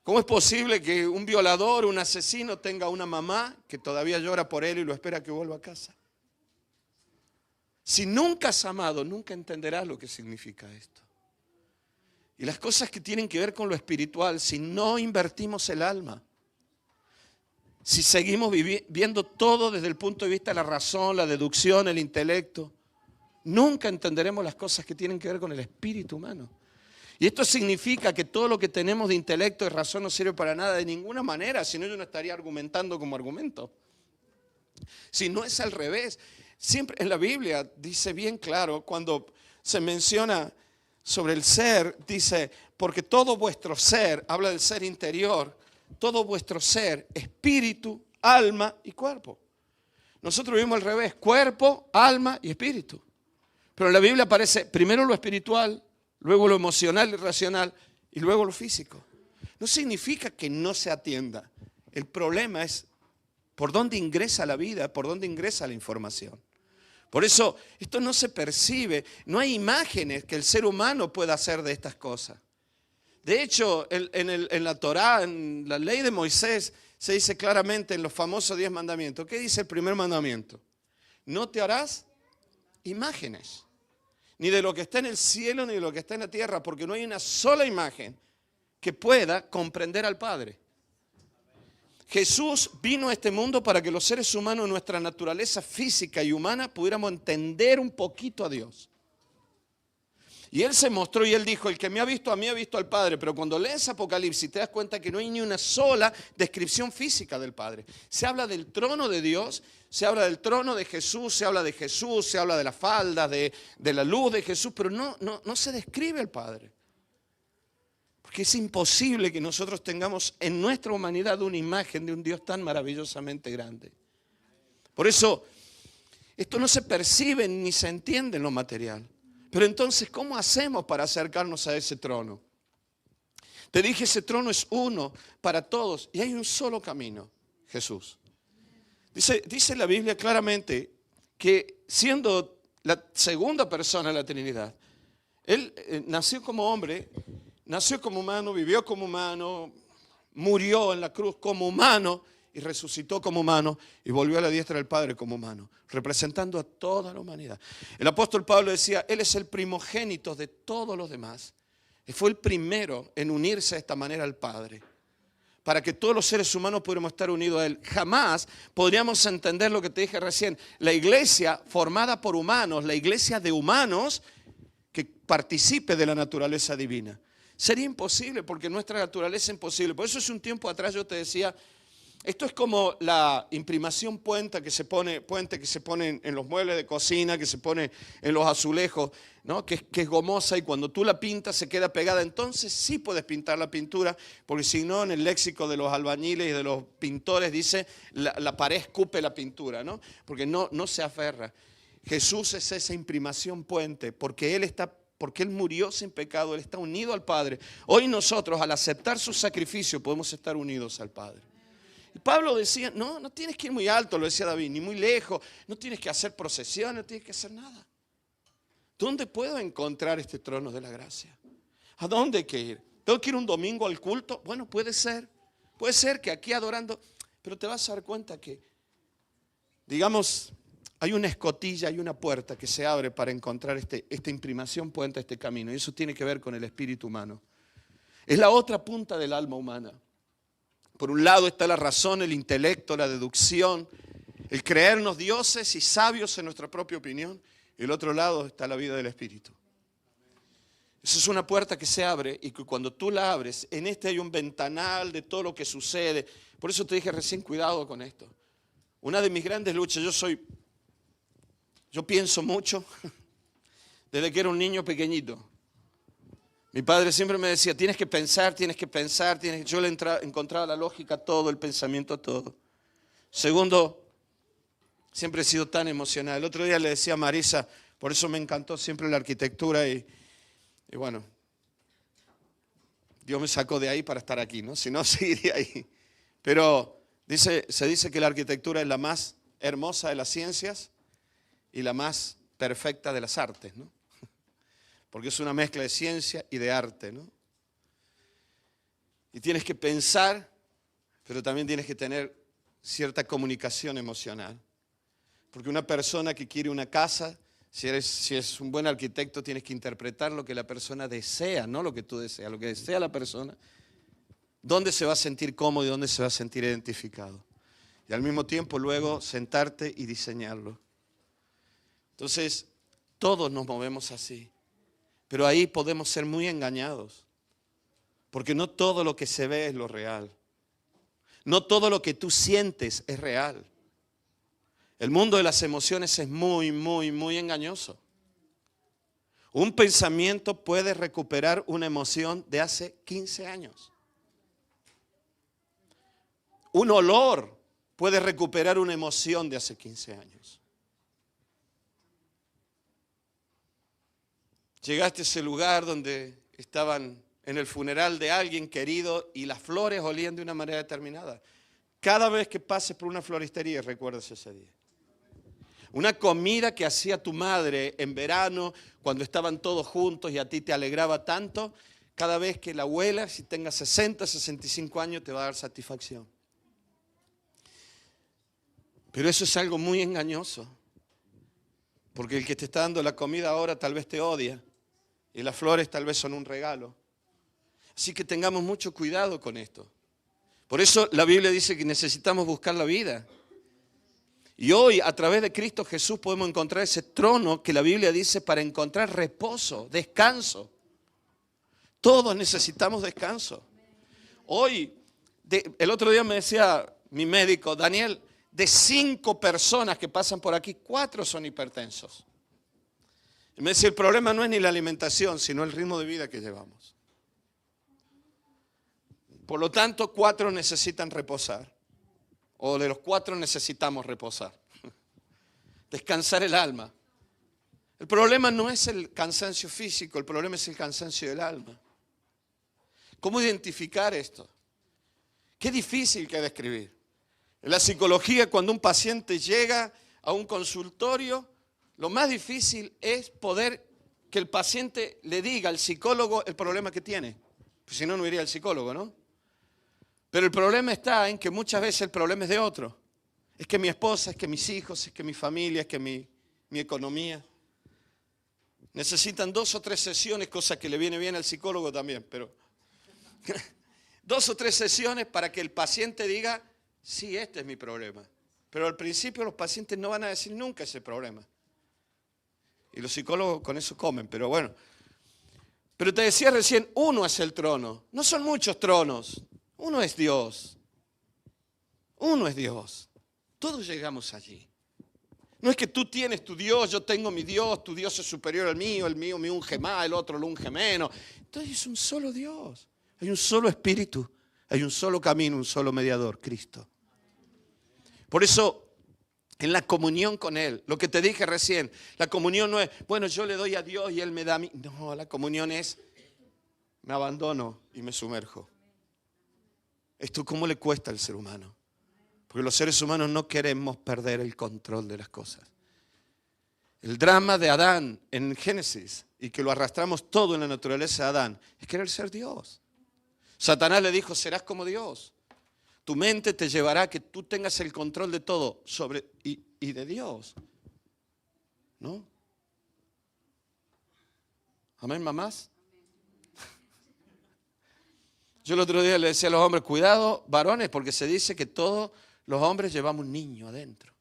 ¿Cómo es posible que un violador, un asesino tenga una mamá que todavía llora por él y lo espera que vuelva a casa? Si nunca has amado, nunca entenderás lo que significa esto. Y las cosas que tienen que ver con lo espiritual, si no invertimos el alma, si seguimos viendo todo desde el punto de vista de la razón, la deducción, el intelecto, nunca entenderemos las cosas que tienen que ver con el espíritu humano. Y esto significa que todo lo que tenemos de intelecto y razón no sirve para nada de ninguna manera, si no yo no estaría argumentando como argumento. Si no es al revés, siempre en la Biblia dice bien claro, cuando se menciona sobre el ser, dice, porque todo vuestro ser, habla del ser interior, todo vuestro ser, espíritu, alma y cuerpo. Nosotros vivimos al revés, cuerpo, alma y espíritu. Pero en la Biblia aparece primero lo espiritual, luego lo emocional y racional y luego lo físico. No significa que no se atienda. El problema es por dónde ingresa la vida, por dónde ingresa la información. Por eso esto no se percibe, no hay imágenes que el ser humano pueda hacer de estas cosas. De hecho, en la Torá, en la ley de Moisés, se dice claramente en los famosos 10 mandamientos. ¿Qué dice el primer mandamiento? No te harás imágenes, ni de lo que está en el cielo, ni de lo que está en la tierra, porque no hay una sola imagen que pueda comprender al Padre. Jesús vino a este mundo para que los seres humanos, en nuestra naturaleza física y humana, pudiéramos entender un poquito a Dios. Y Él se mostró y Él dijo, el que me ha visto a mí ha visto al Padre. Pero cuando lees Apocalipsis te das cuenta que no hay ni una sola descripción física del Padre. Se habla del trono de Dios, se habla del trono de Jesús, se habla de Jesús, se habla de las faldas, de la luz de Jesús, pero no se describe al Padre. Porque es imposible que nosotros tengamos en nuestra humanidad una imagen de un Dios tan maravillosamente grande. Por eso, esto no se percibe ni se entiende en lo material. Pero entonces, ¿cómo hacemos para acercarnos a ese trono? Te dije, ese trono es uno para todos y hay un solo camino, Jesús. Dice la Biblia claramente que siendo la segunda persona de la Trinidad, Él nació como hombre, nació como humano, vivió como humano, murió en la cruz como humano y resucitó como humano y volvió a la diestra del Padre como humano, representando a toda la humanidad. El apóstol Pablo decía, Él es el primogénito de todos los demás. Y fue el primero en unirse de esta manera al Padre, para que todos los seres humanos pudiéramos estar unidos a Él. Jamás podríamos entender lo que te dije recién. La iglesia formada por humanos, la iglesia de humanos que participe de la naturaleza divina. Sería imposible porque nuestra naturaleza es imposible. Por eso hace un tiempo atrás yo te decía, esto es como la imprimación puente que se pone en los muebles de cocina, que se pone en los azulejos, ¿no? que es gomosa y cuando tú la pintas se queda pegada. Entonces sí puedes pintar la pintura, porque si no en el léxico de los albañiles y de los pintores dice la pared escupe la pintura, ¿no? Porque no se aferra. Jesús es esa imprimación puente, porque Él murió sin pecado, Él está unido al Padre. Hoy nosotros al aceptar su sacrificio podemos estar unidos al Padre. Y Pablo decía, no tienes que ir muy alto, lo decía David, ni muy lejos, no tienes que hacer procesiones, no tienes que hacer nada. ¿Dónde puedo encontrar este trono de la gracia? ¿A dónde hay que ir? ¿Tengo que ir un domingo al culto? Bueno, puede ser que aquí adorando, pero te vas a dar cuenta que, digamos, hay una escotilla, hay una puerta que se abre para encontrar esta imprimación puente, este camino, y eso tiene que ver con el espíritu humano. Es la otra punta del alma humana. Por un lado está la razón, el intelecto, la deducción, el creernos dioses y sabios en nuestra propia opinión. Y el otro lado está la vida del Espíritu. Esa es una puerta que se abre y que cuando tú la abres, en este hay un ventanal de todo lo que sucede. Por eso te dije recién, cuidado con esto. Una de mis grandes luchas, yo pienso mucho desde que era un niño pequeñito. Mi padre siempre me decía, tienes que pensar. Yo le encontraba la lógica a todo, el pensamiento a todo. Segundo, siempre he sido tan emocional. El otro día le decía a Marisa, por eso me encantó siempre la arquitectura y bueno, Dios me sacó de ahí para estar aquí, ¿no? Si no, seguiría ahí. Pero se dice que la arquitectura es la más hermosa de las ciencias y la más perfecta de las artes, ¿no? Porque es una mezcla de ciencia y de arte, ¿no? Y tienes que pensar, pero también tienes que tener cierta comunicación emocional. Porque una persona que quiere una casa, si es un buen arquitecto, tienes que interpretar lo que la persona desea, no lo que tú deseas, lo que desea la persona, dónde se va a sentir cómodo y dónde se va a sentir identificado. Y al mismo tiempo luego sentarte y diseñarlo. Entonces, todos nos movemos así. Pero ahí podemos ser muy engañados, porque no todo lo que se ve es lo real. No todo lo que tú sientes es real. El mundo de las emociones es muy, muy, muy engañoso. Un pensamiento puede recuperar una emoción de hace 15 años. Un olor puede recuperar una emoción de hace 15 años. Llegaste a ese lugar donde estaban en el funeral de alguien querido y las flores olían de una manera determinada. Cada vez que pases por una floristería recuerdas ese día. Una comida que hacía tu madre en verano cuando estaban todos juntos y a ti te alegraba tanto, cada vez que la huelas, si tengas 60, 65 años, te va a dar satisfacción. Pero eso es algo muy engañoso, porque el que te está dando la comida ahora tal vez te odia. Y las flores tal vez son un regalo. Así que tengamos mucho cuidado con esto. Por eso la Biblia dice que necesitamos buscar la vida. Y hoy, a través de Cristo Jesús, podemos encontrar ese trono que la Biblia dice para encontrar reposo, descanso. Todos necesitamos descanso. Hoy, el otro día me decía mi médico, Daniel, de 5 personas que pasan por aquí, 4 son hipertensos. Y me dice, el problema no es ni la alimentación, sino el ritmo de vida que llevamos. Por lo tanto, 4 necesitan reposar. O de los 4 necesitamos reposar. Descansar el alma. El problema no es el cansancio físico, el problema es el cansancio del alma. ¿Cómo identificar esto? Qué difícil que describir. En la psicología, cuando un paciente llega a un consultorio, lo más difícil es poder que el paciente le diga al psicólogo el problema que tiene. Pues si no, no iría al psicólogo, ¿no? Pero el problema está en que muchas veces el problema es de otro. Es que mi esposa, es que mis hijos, es que mi familia, es que mi economía. Necesitan 2 o 3 sesiones, cosa que le viene bien al psicólogo también, pero 2 o 3 sesiones para que el paciente diga, sí, este es mi problema. Pero al principio los pacientes no van a decir nunca ese problema. Y los psicólogos con eso comen, pero bueno. Pero te decía recién, uno es el trono. No son muchos tronos. Uno es Dios. Uno es Dios. Todos llegamos allí. No es que tú tienes tu Dios, yo tengo mi Dios, tu Dios es superior al mío, el mío me unge más, el otro lo unge menos. Entonces es un solo Dios. Hay un solo espíritu, hay un solo camino, un solo mediador, Cristo. Por eso, en la comunión con Él, lo que te dije recién, la comunión no es, bueno, yo le doy a Dios y Él me da a mí. No, la comunión es, me abandono y me sumerjo. ¿Esto cómo le cuesta al ser humano? Porque los seres humanos no queremos perder el control de las cosas. El drama de Adán en Génesis, y que lo arrastramos todo en la naturaleza de Adán, es querer ser Dios. Satanás le dijo, serás como Dios. Tu mente te llevará a que tú tengas el control de todo y de Dios. ¿No? ¿Amén, mamás? Yo el otro día le decía a los hombres, cuidado, varones, porque se dice que todos los hombres llevamos un niño adentro.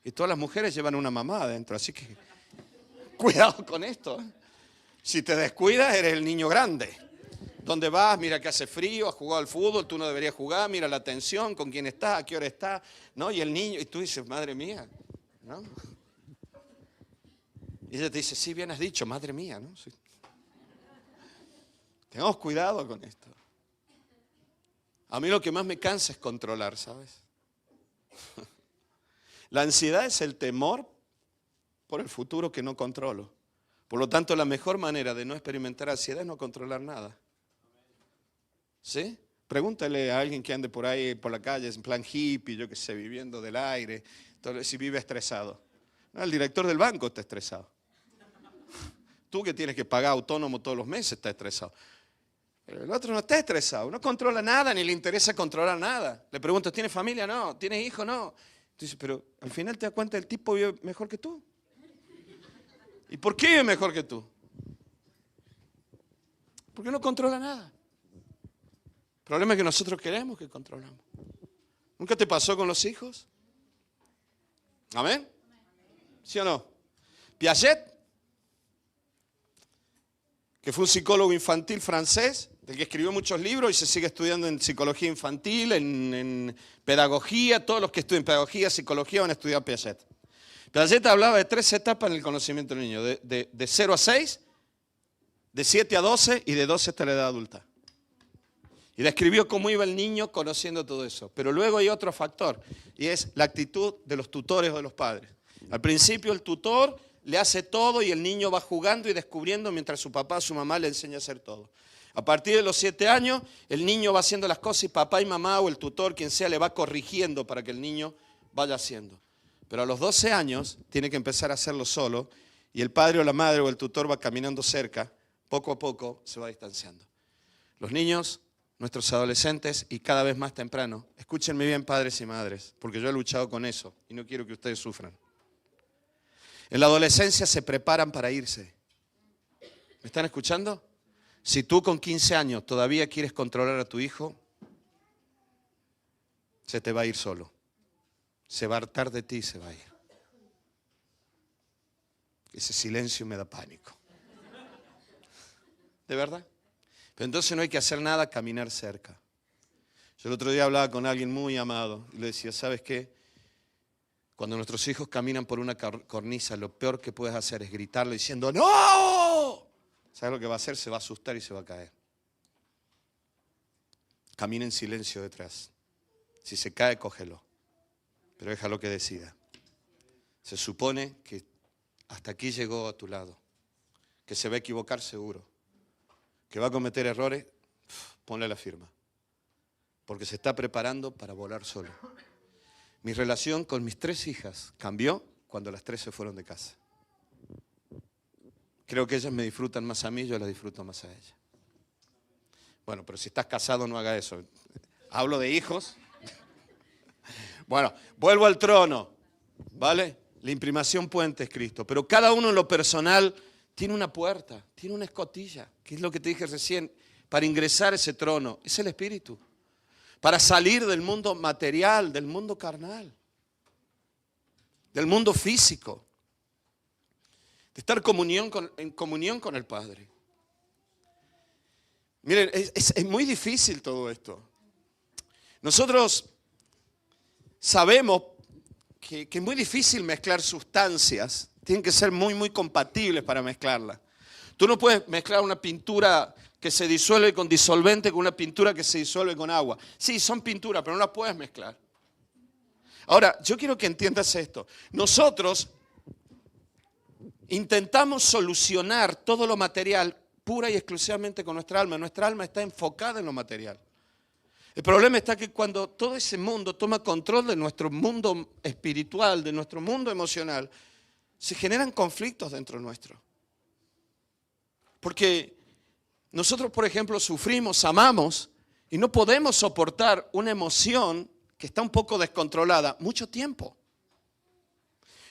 Y todas las mujeres llevan una mamá adentro. Así que cuidado con esto. Si te descuidas, eres el niño grande. ¿Dónde vas? Mira que hace frío, has jugado al fútbol, tú no deberías jugar, mira la atención, con quién estás, a qué hora estás, ¿no? Y el niño, y tú dices, madre mía, ¿no? Y ella te dice, sí, bien has dicho, madre mía, ¿no? Sí. Tengamos cuidado con esto. A mí lo que más me cansa es controlar, ¿sabes? La ansiedad es el temor por el futuro que no controlo. Por lo tanto, la mejor manera de no experimentar ansiedad es no controlar nada. ¿Sí? Pregúntale a alguien que ande por ahí, por la calle, en plan hippie, yo qué sé, viviendo del aire, si vive estresado. No, el director del banco está estresado. Tú que tienes que pagar autónomo todos los meses estás estresado. Pero el otro no está estresado, no controla nada, ni le interesa controlar nada. Le preguntas, ¿tienes familia? No. ¿Tienes hijos? No. Tú dices, pero al final te das cuenta, el tipo vive mejor que tú. ¿Y por qué vive mejor que tú? Porque no controla nada. El problema es que nosotros queremos que controlamos. ¿Nunca te pasó con los hijos? ¿Amén? ¿Sí o no? Piaget, que fue un psicólogo infantil francés, del que escribió muchos libros y se sigue estudiando en psicología infantil, en pedagogía. Todos los que estudian pedagogía, psicología van a estudiar Piaget. Piaget hablaba de 3 etapas en el conocimiento del niño, de 0 a 6, de 7 a 12 y de 12 hasta la edad adulta. Y describió cómo iba el niño conociendo todo eso. Pero luego hay otro factor, y es la actitud de los tutores o de los padres. Al principio el tutor le hace todo y el niño va jugando y descubriendo mientras su papá o su mamá le enseña a hacer todo. A partir de los 7 años, el niño va haciendo las cosas y papá y mamá o el tutor, quien sea, le va corrigiendo para que el niño vaya haciendo. Pero a los 12 años tiene que empezar a hacerlo solo y el padre o la madre o el tutor va caminando cerca, poco a poco se va distanciando. Los niños, nuestros adolescentes y cada vez más temprano, escúchenme bien, padres y madres, porque yo he luchado con eso y no quiero que ustedes sufran. En la adolescencia se preparan para irse. ¿Me están escuchando? Si tú con 15 años todavía quieres controlar a tu hijo, se te va a ir solo. Se va a hartar de ti y se va a ir. Ese silencio me da pánico. ¿De verdad? Pero entonces no hay que hacer nada, caminar cerca. Yo el otro día hablaba con alguien muy amado y le decía, ¿sabes qué? Cuando nuestros hijos caminan por una cornisa, lo peor que puedes hacer es gritarle diciendo ¡no! ¿Sabes lo que va a hacer? Se va a asustar y se va a caer. Camina en silencio detrás. Si se cae, cógelo. Pero déjalo que decida. Se supone que hasta aquí llegó a tu lado. Que se va a equivocar seguro. Que va a cometer errores, ponle la firma. Porque se está preparando para volar solo. Mi relación con mis 3 hijas cambió cuando las 3 se fueron de casa. Creo que ellas me disfrutan más a mí, yo las disfruto más a ellas. Bueno, pero si estás casado no haga eso. Hablo de hijos. Bueno, vuelvo al trono, ¿vale? La imprimación puente es Cristo. Pero cada uno en lo personal tiene una puerta, tiene una escotilla, que es lo que te dije recién, para ingresar a ese trono. Es el Espíritu. Para salir del mundo material, del mundo carnal, del mundo físico. De estar en comunión con el Padre. Miren, es muy difícil todo esto. Nosotros sabemos que es muy difícil mezclar sustancias. Tienen que ser muy, muy compatibles para mezclarlas. Tú no puedes mezclar una pintura que se disuelve con disolvente con una pintura que se disuelve con agua. Sí, son pinturas, pero no las puedes mezclar. Ahora, yo quiero que entiendas esto. Nosotros intentamos solucionar todo lo material pura y exclusivamente con nuestra alma. Nuestra alma está enfocada en lo material. El problema está que cuando todo ese mundo toma control de nuestro mundo espiritual, de nuestro mundo emocional, se generan conflictos dentro nuestro. Porque nosotros, por ejemplo, sufrimos, amamos y no podemos soportar una emoción que está un poco descontrolada mucho tiempo.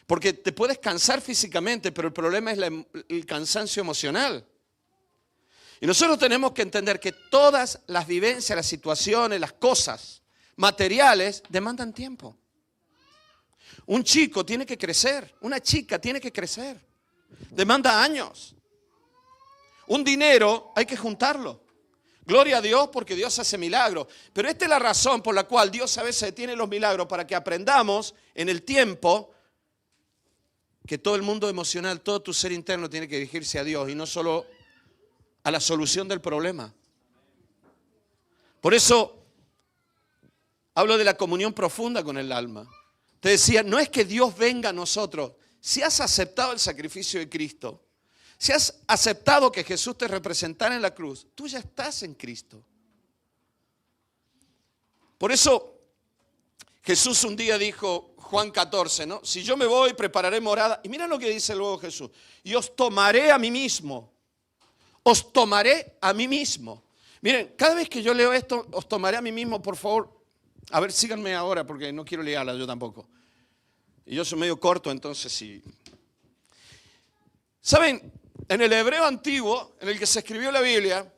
Porque te puedes cansar físicamente, pero el problema es el cansancio emocional. Y nosotros tenemos que entender que todas las vivencias, las situaciones, las cosas materiales demandan tiempo. Un chico tiene que crecer, una chica tiene que crecer. Demanda años. Un dinero hay que juntarlo. Gloria a Dios porque Dios hace milagros. Pero esta es la razón por la cual Dios a veces detiene los milagros para que aprendamos en el tiempo que todo el mundo emocional, todo tu ser interno tiene que dirigirse a Dios y no solo a la solución del problema. Por eso hablo de la comunión profunda con el alma. Te decía, no es que Dios venga a nosotros. Si has aceptado el sacrificio de Cristo, si has aceptado que Jesús te representara en la cruz, tú ya estás en Cristo. Por eso Jesús un día dijo, Juan 14, ¿no? Si yo me voy, prepararé morada. Y mira lo que dice luego Jesús. Y os tomaré a mí mismo. Os tomaré a mí mismo. Miren, cada vez que yo leo esto, os tomaré a mí mismo, por favor. A ver, síganme ahora porque no quiero liarla yo tampoco. Y yo soy medio corto, entonces sí. ¿Saben? En el hebreo antiguo, en el que se escribió la Biblia,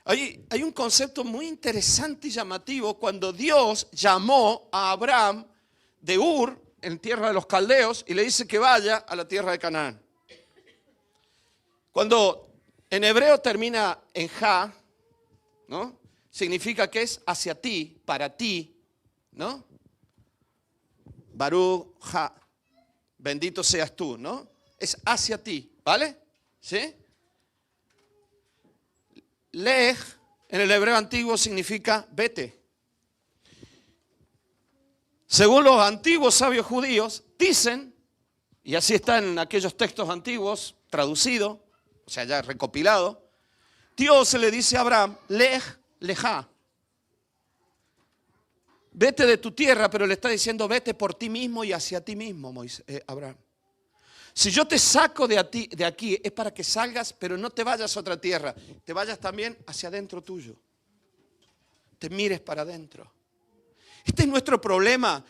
hay un concepto muy interesante y llamativo cuando Dios llamó a Abraham de Ur, en tierra de los caldeos, y le dice que vaya a la tierra de Canaán. Cuando en hebreo termina en ja, ¿no? Significa que es hacia ti, para ti, ¿no? Baruch ja, bendito seas tú, ¿no? Es hacia ti, ¿vale? ¿Sí? Lej, en el hebreo antiguo, significa vete. Según los antiguos sabios judíos, dicen, y así está en aquellos textos antiguos, traducido, o sea, ya recopilado, Dios le dice a Abraham, lej, lejá. Vete de tu tierra, pero le está diciendo, vete por ti mismo y hacia ti mismo, Abraham. Si yo te saco de aquí, es para que salgas, pero no te vayas a otra tierra. Te vayas también hacia adentro tuyo. Te mires para adentro. Este es nuestro problema.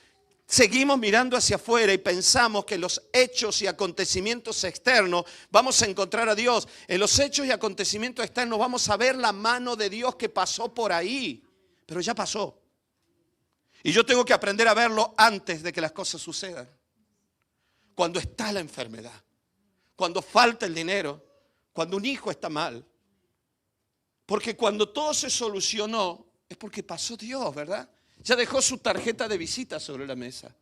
Seguimos mirando hacia afuera y pensamos que en los hechos y acontecimientos externos vamos a encontrar a Dios. En los hechos y acontecimientos externos vamos a ver la mano de Dios que pasó por ahí. Pero ya pasó. Y yo tengo que aprender a verlo antes de que las cosas sucedan. Cuando está la enfermedad, cuando falta el dinero, cuando un hijo está mal. Porque cuando todo se solucionó, es porque pasó Dios, ¿verdad? Ya dejó su tarjeta de visita sobre la mesa.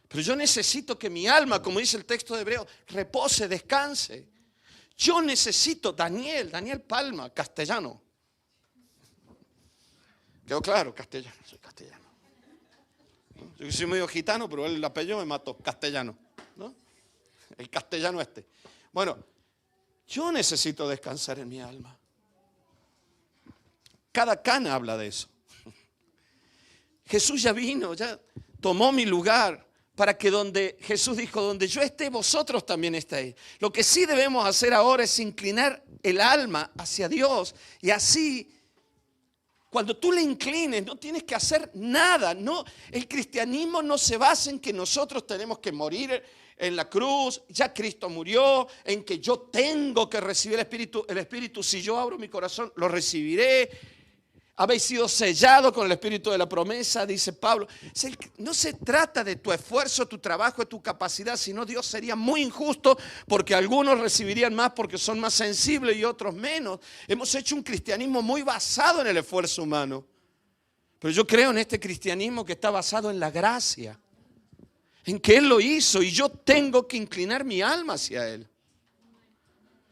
Pero yo necesito que mi alma, como dice el texto de Hebreo, repose, descanse. Yo necesito, Daniel Palma, castellano. Quedó claro, castellano, soy castellano. Yo soy medio gitano, pero el apellido me mató, castellano, ¿no? El castellano este. Bueno, yo necesito descansar en mi alma. Cada cana habla de eso. Jesús ya vino, ya tomó mi lugar para que donde Jesús dijo, donde yo esté, vosotros también estéis. Lo que sí debemos hacer ahora es inclinar el alma hacia Dios y así, cuando tú le inclines, no tienes que hacer nada. No, el cristianismo no se basa en que nosotros tenemos que morir en la cruz, ya Cristo murió, en que yo tengo que recibir el Espíritu, si yo abro mi corazón, lo recibiré. Habéis sido sellados con el Espíritu de la promesa, dice Pablo. No se trata de tu esfuerzo, tu trabajo, tu capacidad, sino Dios sería muy injusto porque algunos recibirían más porque son más sensibles y otros menos. Hemos hecho un cristianismo muy basado en el esfuerzo humano. Pero yo creo en este cristianismo que está basado en la gracia, en que Él lo hizo y yo tengo que inclinar mi alma hacia Él.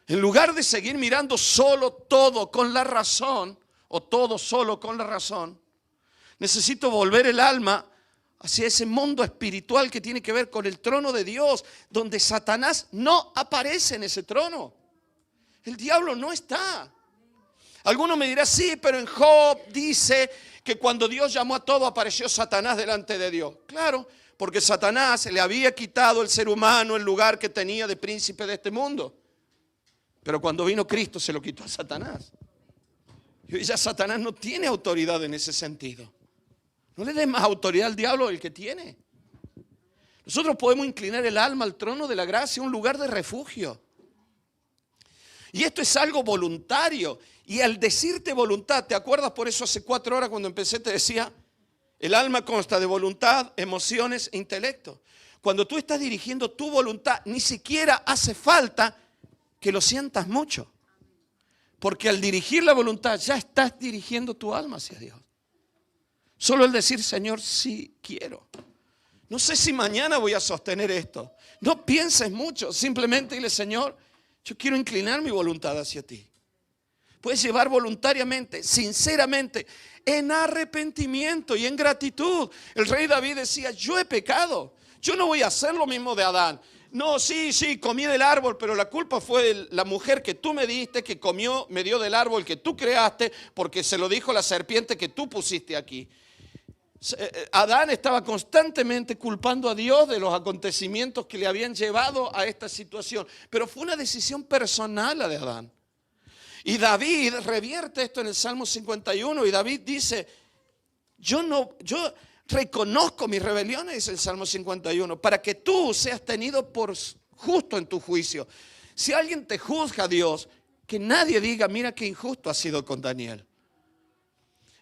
En lugar de seguir mirando solo todo con la razón, o todo solo con la razón, necesito volver el alma hacia ese mundo espiritual que tiene que ver con el trono de Dios, donde Satanás no aparece en ese trono. El diablo no está. Alguno me dirá, sí, pero en Job dice que cuando Dios llamó a todo apareció Satanás delante de Dios. Claro, porque Satanás le había quitado al ser humano el lugar que tenía de príncipe de este mundo. Pero cuando vino Cristo se lo quitó a Satanás. Y ya Satanás no tiene autoridad en ese sentido. No le dé más autoridad al diablo del que tiene. Nosotros podemos inclinar el alma al trono de la gracia, un lugar de refugio. Y esto es algo voluntario. Y al decirte voluntad, ¿te acuerdas? Por eso hace 4 horas cuando empecé te decía, el alma consta de voluntad, emociones e intelecto. Cuando tú estás dirigiendo tu voluntad, ni siquiera hace falta que lo sientas mucho. Porque al dirigir la voluntad ya estás dirigiendo tu alma hacia Dios. Solo el decir, Señor, sí quiero. No sé si mañana voy a sostener esto. No pienses mucho, simplemente dile, Señor, yo quiero inclinar mi voluntad hacia ti. Puedes llevar voluntariamente, sinceramente, en arrepentimiento y en gratitud. El rey David decía, yo he pecado. Yo no voy a hacer lo mismo de Adán. No, sí, comí del árbol, pero la culpa fue de la mujer que tú me diste, que comió, me dio del árbol que tú creaste, porque se lo dijo la serpiente que tú pusiste aquí. Adán estaba constantemente culpando a Dios de los acontecimientos que le habían llevado a esta situación, pero fue una decisión personal la de Adán. Y David revierte esto en el Salmo 51 y David dice, yo reconozco mis rebeliones, dice el Salmo 51, para que tú seas tenido por justo en tu juicio. Si alguien te juzga, Dios, que nadie diga, mira qué injusto ha sido con Daniel.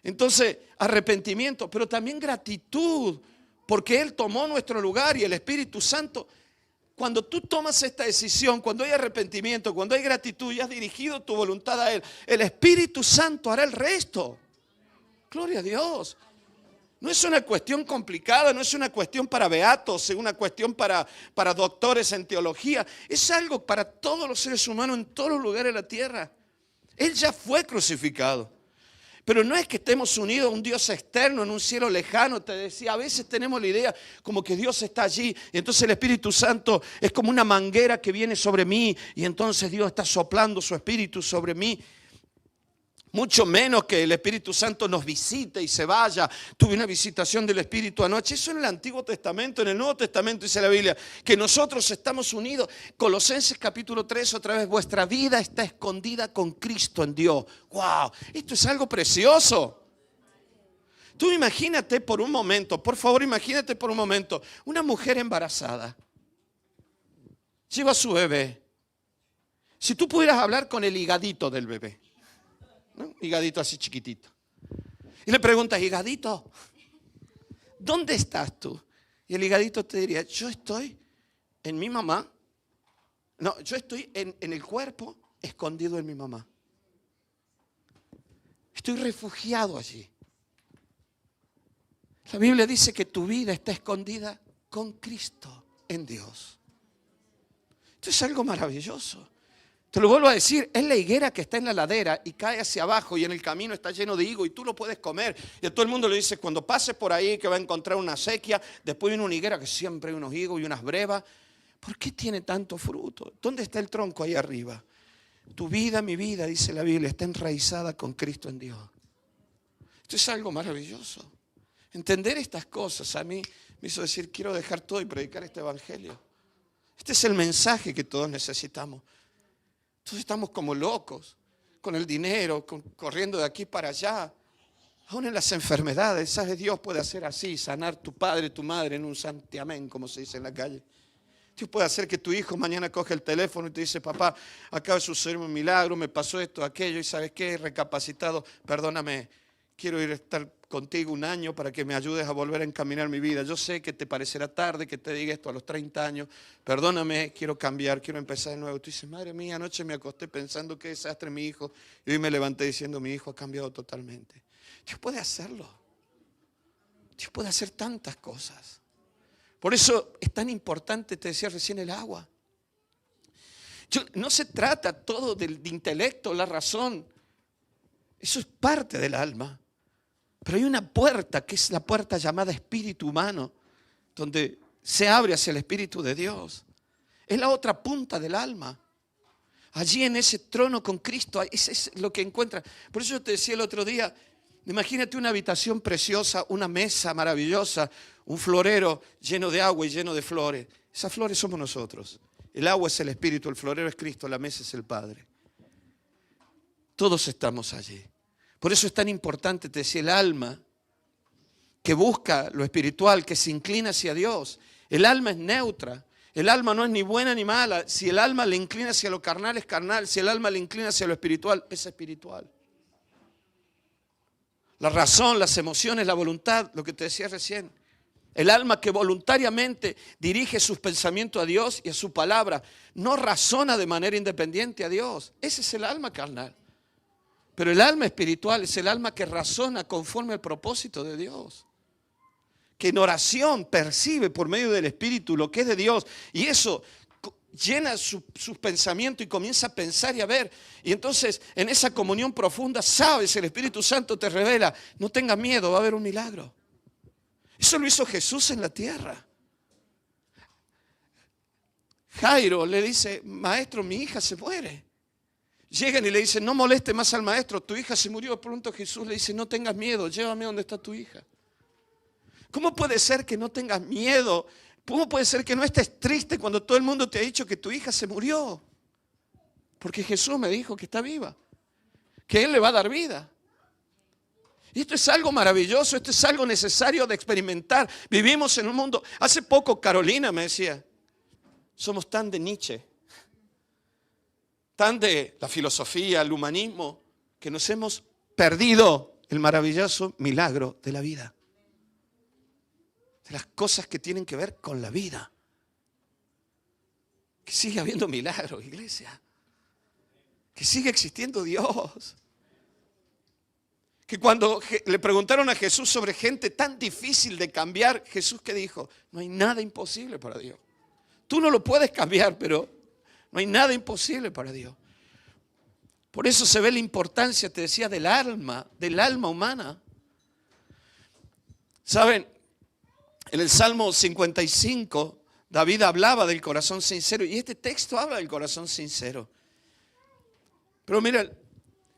Entonces, arrepentimiento, pero también gratitud, porque Él tomó nuestro lugar y el Espíritu Santo. Cuando tú tomas esta decisión, cuando hay arrepentimiento, cuando hay gratitud y has dirigido tu voluntad a Él, el Espíritu Santo hará el resto. Gloria a Dios. No es una cuestión complicada, no es una cuestión para beatos, es una cuestión para doctores en teología. Es algo para todos los seres humanos en todos los lugares de la tierra. Él ya fue crucificado. Pero no es que estemos unidos a un Dios externo en un cielo lejano. Te decía, a veces tenemos la idea como que Dios está allí. Y entonces el Espíritu Santo es como una manguera que viene sobre mí. Y entonces Dios está soplando su Espíritu sobre mí. Mucho menos que el Espíritu Santo nos visite y se vaya. Tuve una visitación del Espíritu anoche. Eso en el Antiguo Testamento. En el Nuevo Testamento dice la Biblia que nosotros estamos unidos. Colosenses capítulo 3, otra vez, vuestra vida está escondida con Cristo en Dios. ¡Wow! Esto es algo precioso. Tú imagínate por un momento, por favor imagínate por un momento, una mujer embarazada. Lleva a su bebé. Si tú pudieras hablar con el higadito del bebé. ¿No? Higadito así chiquitito. Y le preguntas, higadito, ¿dónde estás tú? Y el higadito te diría, yo estoy en mi mamá. No, yo estoy en el cuerpo escondido en mi mamá. Estoy refugiado allí. La Biblia dice que tu vida está escondida con Cristo en Dios. Esto es algo maravilloso. Te lo vuelvo a decir, es la higuera que está en la ladera y cae hacia abajo y en el camino está lleno de higo y tú lo puedes comer. Y a todo el mundo le dice, cuando pases por ahí que va a encontrar una sequía, después viene una higuera que siempre hay unos higos y unas brevas. ¿Por qué tiene tanto fruto? ¿Dónde está el tronco ahí arriba? Tu vida, mi vida, dice la Biblia, está enraizada con Cristo en Dios. Esto es algo maravilloso. Entender estas cosas a mí me hizo decir, quiero dejar todo y predicar este evangelio. Este es el mensaje que todos necesitamos. Todos estamos como locos, con el dinero, corriendo de aquí para allá. Aún en las enfermedades, ¿sabes? Dios puede hacer así, sanar tu padre, tu madre en un santiamén, como se dice en la calle. Dios puede hacer que tu hijo mañana coge el teléfono y te dice, papá, acaba de suceder un milagro, me pasó esto, aquello, y ¿sabes qué? Recapacitado, perdóname, quiero ir a estar contigo un año para que me ayudes a volver a encaminar mi vida. Yo sé que te parecerá tarde que te diga esto a los 30 años, perdóname, quiero cambiar, quiero empezar de nuevo. Tú dices, madre mía, anoche me acosté pensando qué desastre mi hijo, y hoy me levanté diciendo, mi hijo ha cambiado totalmente. Dios puede hacerlo. Dios puede hacer tantas cosas. Por eso es tan importante, te decía recién, el agua. No se trata todo del intelecto, la razón. Eso es parte del alma. Pero hay una puerta, que es la puerta llamada espíritu humano, donde se abre hacia el Espíritu de Dios. Es la otra punta del alma. Allí en ese trono con Cristo, ese es lo que encuentra. Por eso yo te decía el otro día, imagínate una habitación preciosa, una mesa maravillosa, un florero lleno de agua y lleno de flores. Esas flores somos nosotros. El agua es el Espíritu, el florero es Cristo, la mesa es el Padre. Todos estamos allí. Por eso es tan importante, te decía, el alma que busca lo espiritual, que se inclina hacia Dios. El alma es neutra. El alma no es ni buena ni mala. Si el alma le inclina hacia lo carnal, es carnal. Si el alma le inclina hacia lo espiritual, es espiritual. La razón, las emociones, la voluntad, lo que te decía recién. El alma que voluntariamente dirige sus pensamientos a Dios y a su palabra, no razona de manera independiente a Dios. Ese es el alma carnal. Pero el alma espiritual es el alma que razona conforme al propósito de Dios. Que en oración percibe por medio del Espíritu lo que es de Dios. Y eso llena sus pensamientos y comienza a pensar y a ver. Y entonces en esa comunión profunda sabes, el Espíritu Santo te revela, no tengas miedo, va a haber un milagro. Eso lo hizo Jesús en la tierra. Jairo le dice, maestro, mi hija se muere. Llegan y le dicen, no moleste más al maestro, tu hija se murió. Pronto Jesús le dice, no tengas miedo, llévame donde está tu hija. ¿Cómo puede ser que no tengas miedo? ¿Cómo puede ser que no estés triste cuando todo el mundo te ha dicho que tu hija se murió? Porque Jesús me dijo que está viva, que Él le va a dar vida. Y esto es algo maravilloso, esto es algo necesario de experimentar. Vivimos en un mundo, hace poco Carolina me decía, somos tan de Nietzsche, tan de la filosofía, el humanismo, que nos hemos perdido el maravilloso milagro de la vida. De las cosas que tienen que ver con la vida. Que sigue habiendo milagros, iglesia. Que sigue existiendo Dios. Que cuando le preguntaron a Jesús sobre gente tan difícil de cambiar, Jesús ¿qué dijo? No hay nada imposible para Dios. Tú no lo puedes cambiar, pero no hay nada imposible para Dios. Por eso se ve la importancia, te decía, del alma humana. ¿Saben? En el Salmo 55, David hablaba del corazón sincero y este texto habla del corazón sincero. Pero mira,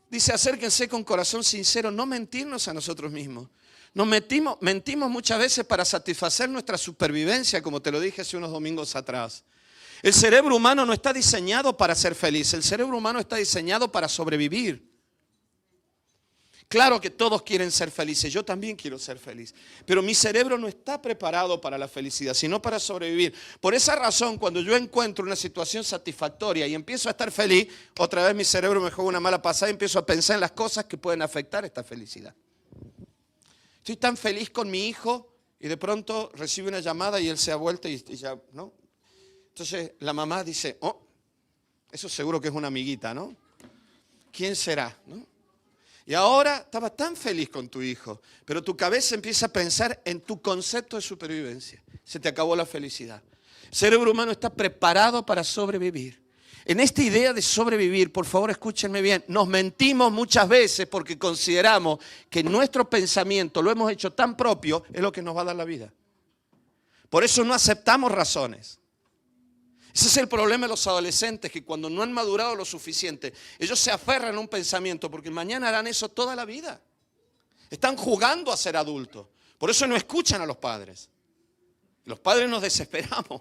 dice, acérquense con corazón sincero, no mentirnos a nosotros mismos. Nos mentimos muchas veces para satisfacer nuestra supervivencia, como te lo dije hace unos domingos atrás. El cerebro humano no está diseñado para ser feliz, el cerebro humano está diseñado para sobrevivir. Claro que todos quieren ser felices, yo también quiero ser feliz, pero mi cerebro no está preparado para la felicidad, sino para sobrevivir. Por esa razón, cuando yo encuentro una situación satisfactoria y empiezo a estar feliz, otra vez mi cerebro me juega una mala pasada y empiezo a pensar en las cosas que pueden afectar esta felicidad. Estoy tan feliz con mi hijo y de pronto recibe una llamada y él se ha vuelto y ya, ¿no? Entonces la mamá dice, oh, eso seguro que es una amiguita, ¿no? ¿Quién será? ¿No? Y ahora estabas tan feliz con tu hijo, pero tu cabeza empieza a pensar en tu concepto de supervivencia. Se te acabó la felicidad. El cerebro humano está preparado para sobrevivir. En esta idea de sobrevivir, por favor escúchenme bien, nos mentimos muchas veces porque consideramos que nuestro pensamiento lo hemos hecho tan propio, es lo que nos va a dar la vida. Por eso no aceptamos razones. Ese es el problema de los adolescentes, que cuando no han madurado lo suficiente, ellos se aferran a un pensamiento porque mañana harán eso toda la vida. Están jugando a ser adultos. Por eso no escuchan a los padres. Los padres nos desesperamos.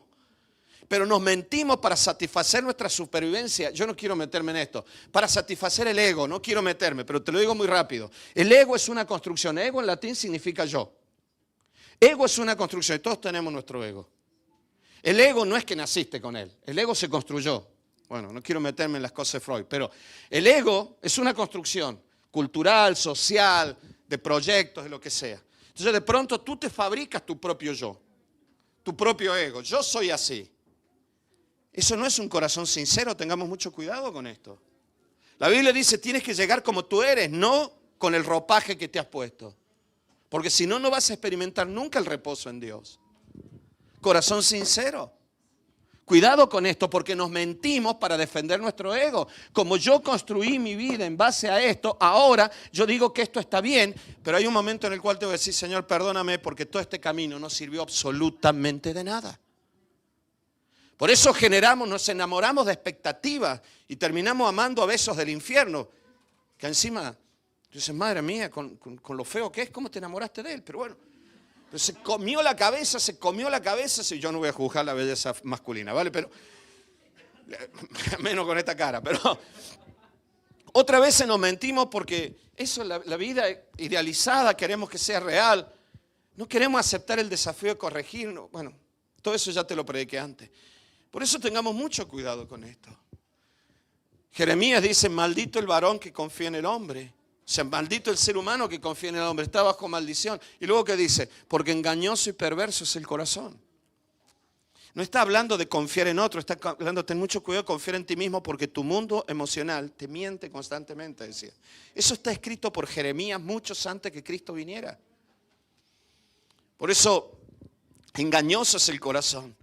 Pero nos mentimos para satisfacer nuestra supervivencia. Yo no quiero meterme en esto. Para satisfacer el ego, no quiero meterme, pero te lo digo muy rápido. El ego es una construcción. Ego en latín significa yo. Ego es una construcción y todos tenemos nuestro ego. El ego no es que naciste con él, el ego se construyó. Bueno, no quiero meterme en las cosas de Freud, pero el ego es una construcción cultural, social, de proyectos, de lo que sea. Entonces de pronto tú te fabricas tu propio yo, tu propio ego. Yo soy así. Eso no es un corazón sincero, tengamos mucho cuidado con esto. La Biblia dice, tienes que llegar como tú eres, no con el ropaje que te has puesto. Porque si no, no vas a experimentar nunca el reposo en Dios. Corazón sincero. Cuidado con esto porque nos mentimos para defender nuestro ego. Como yo construí mi vida en base a esto, ahora yo digo que esto está bien, pero hay un momento en el cual te voy a decir, Señor, perdóname porque todo este camino no sirvió absolutamente de nada. Por eso nos enamoramos de expectativas y terminamos amando a besos del infierno. Que encima, dices, madre mía, con lo feo que es, ¿cómo te enamoraste de él? Pero bueno. Pero se comió la cabeza. Si yo no voy a juzgar la belleza masculina, ¿vale? Pero, menos con esta cara, pero otra vez nos mentimos porque eso es la vida idealizada, queremos que sea real. No queremos aceptar el desafío de corregirnos. Bueno, todo eso ya te lo prediqué antes. Por eso tengamos mucho cuidado con esto. Jeremías dice, maldito el varón que confía en el hombre. O sea, maldito el ser humano que confía en el hombre, está bajo maldición. Y luego ¿qué dice? Porque engañoso y perverso es el corazón. No está hablando de confiar en otro, está hablando de tener mucho cuidado de confiar en ti mismo porque tu mundo emocional te miente constantemente, decía. Eso está escrito por Jeremías muchos antes que Cristo viniera. Por eso, engañoso es el corazón.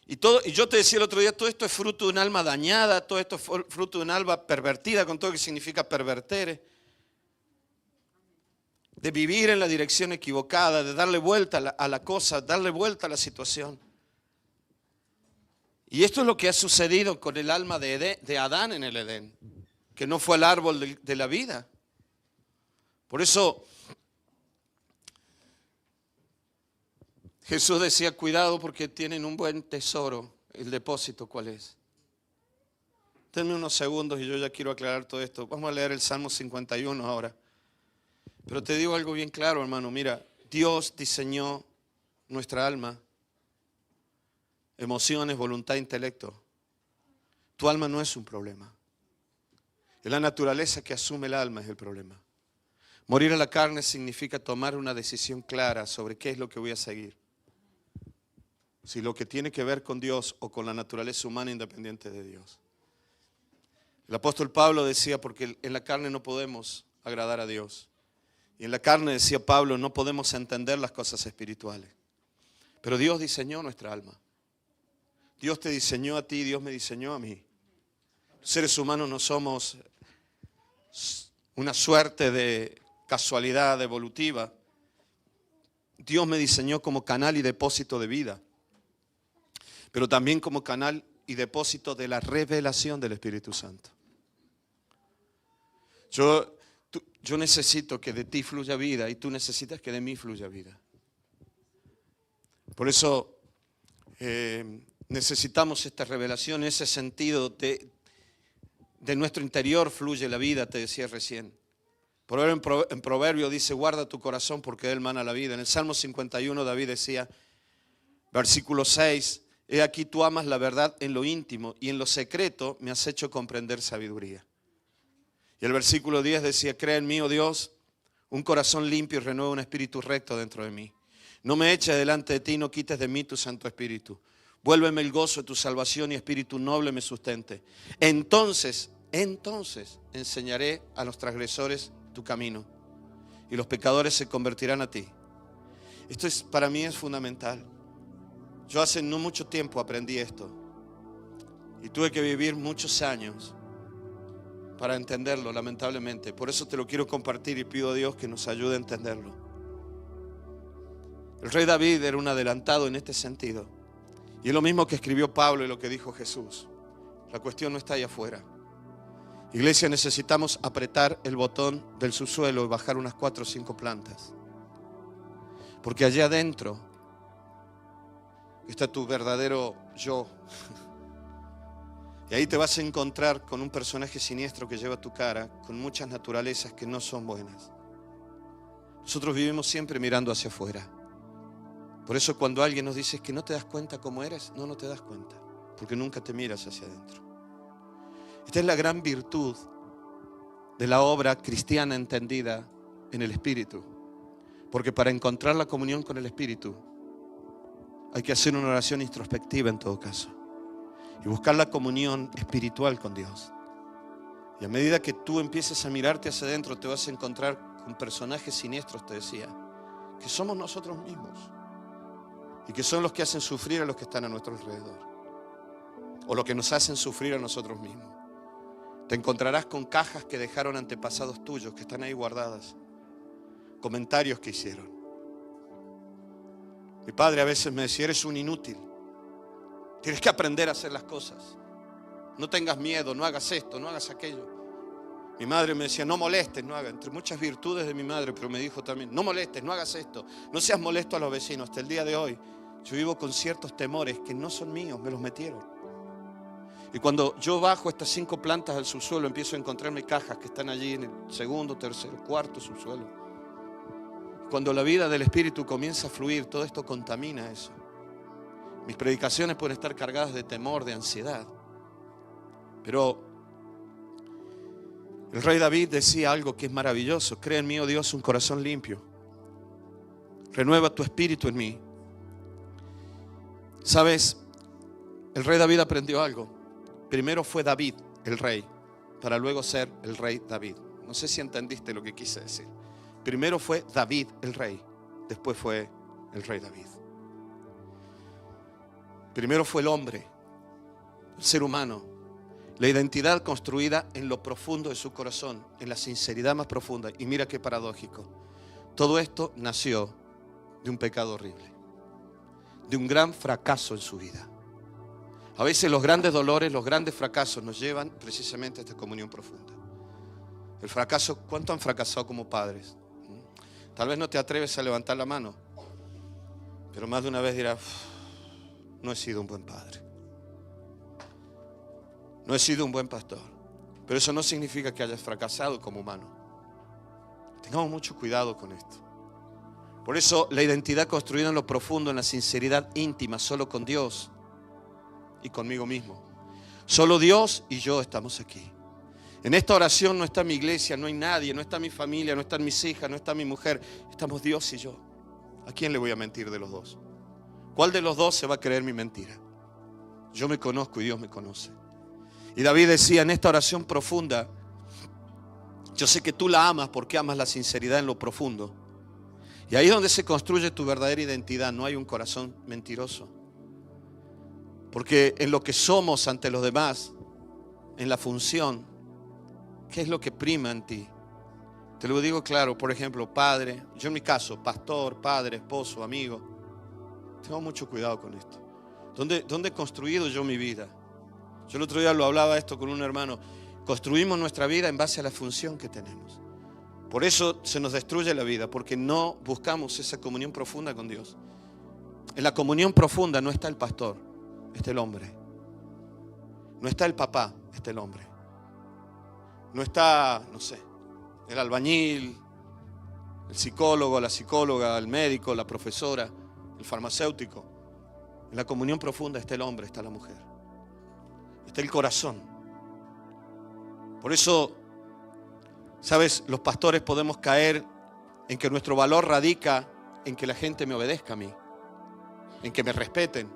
Y yo te decía el otro día, todo esto es fruto de un alma dañada, todo esto es fruto de un alma pervertida, con todo lo que significa perverter. De vivir en la dirección equivocada, de darle vuelta a la cosa, darle vuelta a la situación. Y esto es lo que ha sucedido con el alma de Adán en el Edén, que no fue al árbol de la vida. Por eso Jesús decía, cuidado porque tienen un buen tesoro. ¿El depósito cuál es? Denme unos segundos y yo ya quiero aclarar todo esto. Vamos a leer el Salmo 51 ahora. Pero te digo algo bien claro, hermano. Mira, Dios diseñó nuestra alma, emociones, voluntad, intelecto. Tu alma no es un problema. Es la naturaleza que asume el alma es el problema. Morir a la carne significa tomar una decisión clara sobre qué es lo que voy a seguir. Si lo que tiene que ver con Dios o con la naturaleza humana independiente de Dios. El apóstol Pablo decía, porque en la carne no podemos agradar a Dios. Y en la carne, decía Pablo, no podemos entender las cosas espirituales. Pero Dios diseñó nuestra alma. Dios te diseñó a ti, Dios me diseñó a mí. Los seres humanos no somos una suerte de casualidad evolutiva. Dios me diseñó como canal y depósito de vida. Pero también como canal y depósito de la revelación del Espíritu Santo. Yo necesito que de ti fluya vida y tú necesitas que de mí fluya vida. Por eso necesitamos esta revelación, ese sentido de nuestro interior fluye la vida, te decía recién. Por eso en Proverbio dice, guarda tu corazón porque de él mana la vida. En el Salmo 51 David decía, versículo 6, he aquí tú amas la verdad en lo íntimo y en lo secreto me has hecho comprender sabiduría. Y el versículo 10 decía, crea en mí, oh Dios, un corazón limpio y renueva un espíritu recto dentro de mí. No me eches delante de ti, no quites de mí tu Santo Espíritu. Vuélveme el gozo de tu salvación y espíritu noble me sustente. Entonces enseñaré a los transgresores tu camino y los pecadores se convertirán a ti. Para mí es fundamental. Yo hace no mucho tiempo aprendí esto y tuve que vivir muchos años para entenderlo, lamentablemente. Por eso te lo quiero compartir y pido a Dios que nos ayude a entenderlo. El rey David era un adelantado en este sentido. Y es lo mismo que escribió Pablo y lo que dijo Jesús. La cuestión no está allá afuera. Iglesia, necesitamos apretar el botón del subsuelo y bajar unas 4 o 5 plantas. Porque allá adentro está tu verdadero yo. Y ahí te vas a encontrar con un personaje siniestro que lleva tu cara, con muchas naturalezas que no son buenas. Nosotros vivimos siempre mirando hacia afuera. Por eso cuando alguien nos dice que no te das cuenta cómo eres, no te das cuenta, porque nunca te miras hacia adentro. Esta es la gran virtud de la obra cristiana entendida en el Espíritu. Porque para encontrar la comunión con el Espíritu hay que hacer una oración introspectiva en todo caso. Y buscar la comunión espiritual con Dios. Y a medida que tú empieces a mirarte hacia adentro, te vas a encontrar con personajes siniestros, te decía, que somos nosotros mismos. Y que son los que hacen sufrir a los que están a nuestro alrededor. O los que nos hacen sufrir a nosotros mismos. Te encontrarás con cajas que dejaron antepasados tuyos, que están ahí guardadas. Comentarios que hicieron. Mi padre a veces me decía, eres un inútil. Tienes que aprender a hacer las cosas. No tengas miedo, no hagas esto, no hagas aquello. Mi madre me decía, no molestes, no hagas. Entre muchas virtudes de mi madre, pero me dijo también, no molestes, no hagas esto. No seas molesto a los vecinos. Hasta el día de hoy, yo vivo con ciertos temores que no son míos, me los metieron. Y cuando yo bajo estas 5 plantas al subsuelo, empiezo a encontrarme cajas que están allí en el segundo, tercero, cuarto subsuelo. Cuando la vida del Espíritu comienza a fluir, todo esto contamina eso. Mis predicaciones pueden estar cargadas de temor, de ansiedad. Pero el rey David decía algo que es maravilloso. Crea en mí, oh Dios, un corazón limpio. Renueva tu espíritu en mí. ¿Sabes? El rey David aprendió algo. Primero fue David, el rey, para luego ser el rey David. No sé si entendiste lo que quise decir. Primero fue David, el rey. Después fue el rey David. Primero fue el hombre, el ser humano, la identidad construida en lo profundo de su corazón, en la sinceridad más profunda. Y mira qué paradójico. Todo esto nació de un pecado horrible, de un gran fracaso en su vida. A veces los grandes dolores, los grandes fracasos nos llevan precisamente a esta comunión profunda. El fracaso, ¿cuánto han fracasado como padres? Tal vez no te atreves a levantar la mano, pero más de una vez dirás, no he sido un buen padre. No he sido un buen pastor. Pero eso no significa que hayas fracasado como humano. Tengamos mucho cuidado con esto. Por eso la identidad construida en lo profundo, en la sinceridad íntima, solo con Dios y conmigo mismo. Solo Dios y yo estamos aquí. En esta oración no está mi iglesia, no hay nadie, no está mi familia, no están mis hijas, no está mi mujer. Estamos Dios y yo. ¿A quién le voy a mentir de los dos? ¿Cuál de los dos se va a creer mi mentira? Yo me conozco y Dios me conoce. Y David decía en esta oración profunda, yo sé que tú la amas porque amas la sinceridad en lo profundo. Y ahí es donde se construye tu verdadera identidad. No hay un corazón mentiroso. Porque en lo que somos ante los demás, en la función, ¿qué es lo que prima en ti? Te lo digo claro, por ejemplo, padre, yo en mi caso, pastor, padre, esposo, amigo. Tengo mucho cuidado con esto. ¿Dónde he construido yo mi vida? Yo el otro día lo hablaba esto con un hermano. Construimos nuestra vida en base a la función que tenemos. Por eso se nos destruye la vida, porque no buscamos esa comunión profunda con Dios. En la comunión profunda no está el pastor, está el hombre. No está el papá, está el hombre. No está, no sé, el albañil, el psicólogo, la psicóloga, el médico, la profesora, el farmacéutico. En la comunión profunda está el hombre, está la mujer. Está el corazón. Por eso, ¿sabes? Los pastores podemos caer en que nuestro valor radica en que la gente me obedezca a mí, en que me respeten.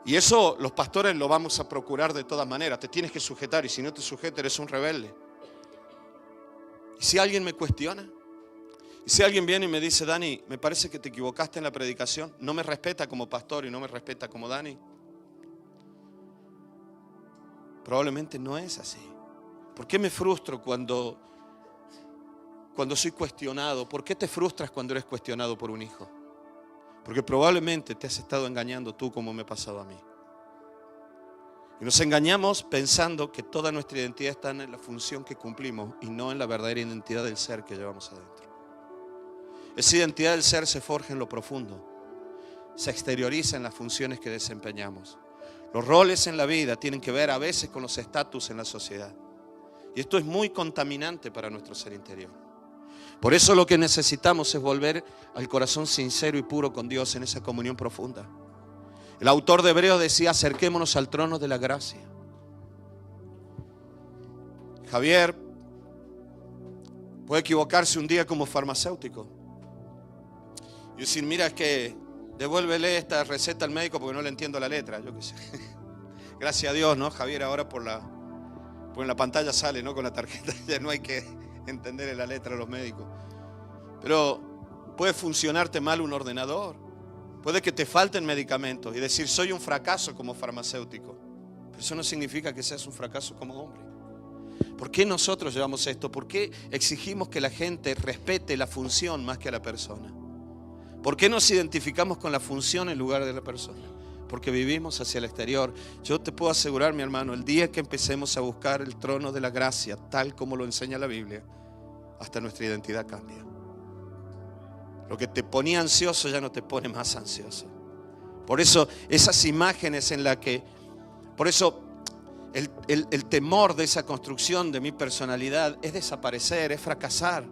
Y eso los pastores lo vamos a procurar de todas maneras. Te tienes que sujetar y si no te sujetas eres un rebelde. ¿Y si alguien me cuestiona? ¿Y si alguien viene y me dice, Dani, me parece que te equivocaste en la predicación? ¿No me respeta como pastor y no me respeta como Dani? Probablemente no es así. ¿Por qué me frustro cuando soy cuestionado? ¿Por qué te frustras cuando eres cuestionado por un hijo? Porque probablemente te has estado engañando tú como me ha pasado a mí. Y nos engañamos pensando que toda nuestra identidad está en la función que cumplimos y no en la verdadera identidad del ser que llevamos adentro. Esa identidad del ser se forja en lo profundo, se exterioriza en las funciones que desempeñamos. Los roles en la vida tienen que ver a veces con los estatus en la sociedad. Y esto es muy contaminante para nuestro ser interior. Por eso lo que necesitamos es volver al corazón sincero y puro con Dios en esa comunión profunda. El autor de Hebreos decía, acerquémonos al trono de la gracia. Javier puede equivocarse un día como farmacéutico y decir, mira, es que devuélvele esta receta al médico porque no le entiendo la letra. Yo qué sé. Gracias a Dios, ¿no? Javier ahora por en la pantalla sale, ¿no? Con la tarjeta, ya no hay que entender la letra a los médicos. Pero puede funcionarte mal un ordenador. Puede que te falten medicamentos y decir, soy un fracaso como farmacéutico. Pero eso no significa que seas un fracaso como hombre. ¿Por qué nosotros llevamos esto? ¿Por qué exigimos que la gente respete la función más que a la persona? ¿Por qué nos identificamos con la función en lugar de la persona? Porque vivimos hacia el exterior. Yo te puedo asegurar, mi hermano, el día que empecemos a buscar el trono de la gracia, tal como lo enseña la Biblia, hasta nuestra identidad cambia. Lo que te ponía ansioso ya no te pone más ansioso. Por eso esas imágenes en las que, por eso el temor de esa construcción de mi personalidad es desaparecer, es fracasar,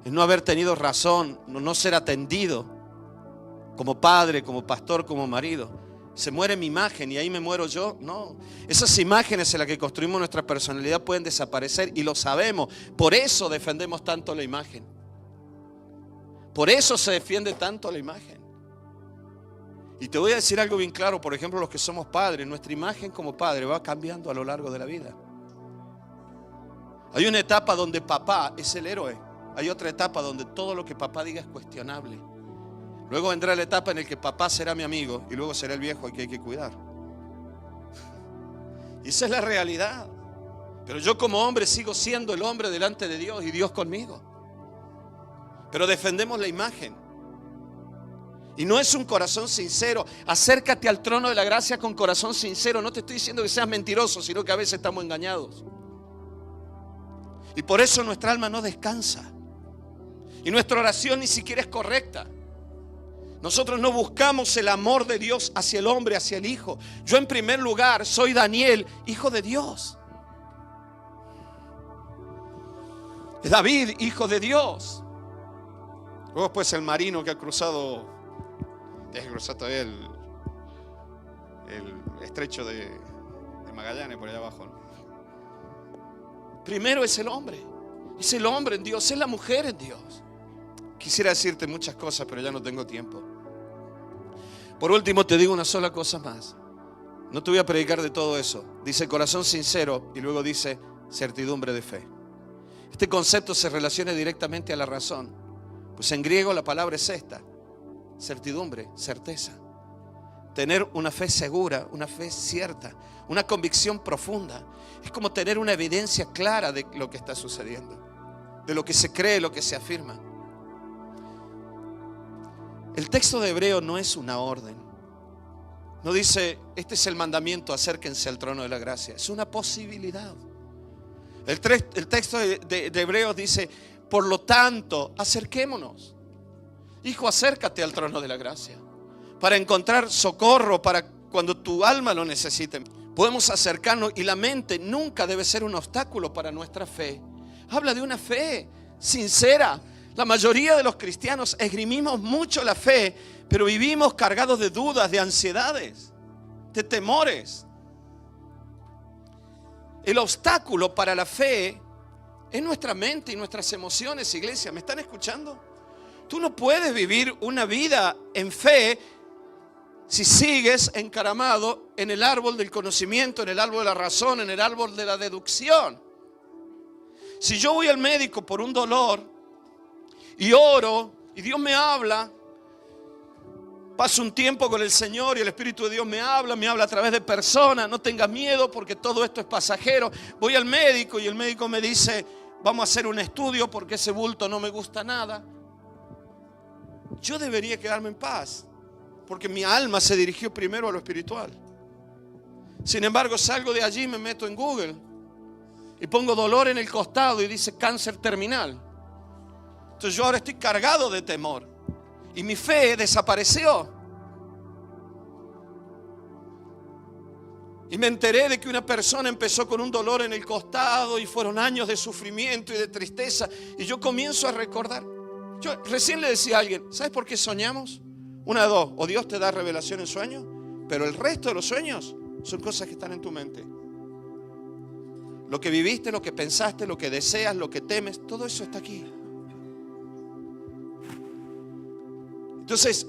es no haber tenido razón, no ser atendido como padre, como pastor, como marido. Se muere mi imagen y ahí me muero yo. No, esas imágenes en las que construimos nuestra personalidad pueden desaparecer y lo sabemos. Por eso defendemos tanto la imagen. Por eso se defiende tanto la imagen. Y te voy a decir algo bien claro, por ejemplo, los que somos padres, nuestra imagen como padre va cambiando a lo largo de la vida. Hay una etapa donde papá es el héroe. Hay otra etapa donde todo lo que papá diga es cuestionable. Luego vendrá la etapa en la que papá será mi amigo y luego será el viejo al que hay que cuidar. Y esa es la realidad. Pero yo como hombre sigo siendo el hombre delante de Dios y Dios conmigo. Pero defendemos la imagen. Y no es un corazón sincero. Acércate al trono de la gracia con corazón sincero. No te estoy diciendo que seas mentiroso, sino que a veces estamos engañados. Y por eso nuestra alma no descansa. Y nuestra oración ni siquiera es correcta. Nosotros no buscamos el amor de Dios hacia el hombre, hacia el hijo. Yo en primer lugar soy Daniel, hijo de Dios. David, hijo de Dios. Luego pues el marino que ha cruzado, deja cruzar todavía el estrecho de Magallanes por allá abajo, ¿no? Primero es el hombre en Dios, es la mujer en Dios. Quisiera decirte muchas cosas, pero ya no tengo tiempo. Por último te digo una sola cosa más. No te voy a predicar de todo eso. Dice corazón sincero y luego dice certidumbre de fe. Este concepto se relaciona directamente a la razón. Pues en griego la palabra es esta: certidumbre, certeza. Tener una fe segura, una fe cierta, una convicción profunda. Es como tener una evidencia clara de lo que está sucediendo, de lo que se cree, lo que se afirma. El texto de Hebreo no es una orden. No dice, este es el mandamiento, acérquense al trono de la gracia. Es una posibilidad. El texto de Hebreos dice, por lo tanto, acerquémonos. Hijo, acércate al trono de la gracia para encontrar socorro para cuando tu alma lo necesite. Podemos acercarnos y la mente nunca debe ser un obstáculo para nuestra fe. Habla de una fe sincera. La mayoría de los cristianos esgrimimos mucho la fe, pero vivimos cargados de dudas, de ansiedades, de temores. El obstáculo para la fe es nuestra mente y nuestras emociones, iglesia. ¿Me están escuchando? Tú no puedes vivir una vida en fe si sigues encaramado en el árbol del conocimiento, en el árbol de la razón, en el árbol de la deducción. Si yo voy al médico por un dolor y oro y Dios me habla, paso un tiempo con el Señor y el Espíritu de Dios me habla a través de personas. No tengas miedo porque todo esto es pasajero. Voy al médico y el médico me dice, vamos a hacer un estudio porque ese bulto no me gusta nada. Yo debería quedarme en paz porque mi alma se dirigió primero a lo espiritual. Sin embargo, salgo de allí y me meto en Google y pongo dolor en el costado y dice cáncer terminal. Entonces yo ahora estoy cargado de temor. Y mi fe desapareció. Y me enteré de que una persona empezó con un dolor en el costado y fueron años de sufrimiento y de tristeza. Y yo comienzo a recordar. Yo recién le decía a alguien, ¿sabes por qué soñamos? Una de dos, o Dios te da revelación en sueños, pero el resto de los sueños son cosas que están en tu mente. Lo que viviste, lo que pensaste, lo que deseas, lo que temes, todo eso está aquí. Entonces,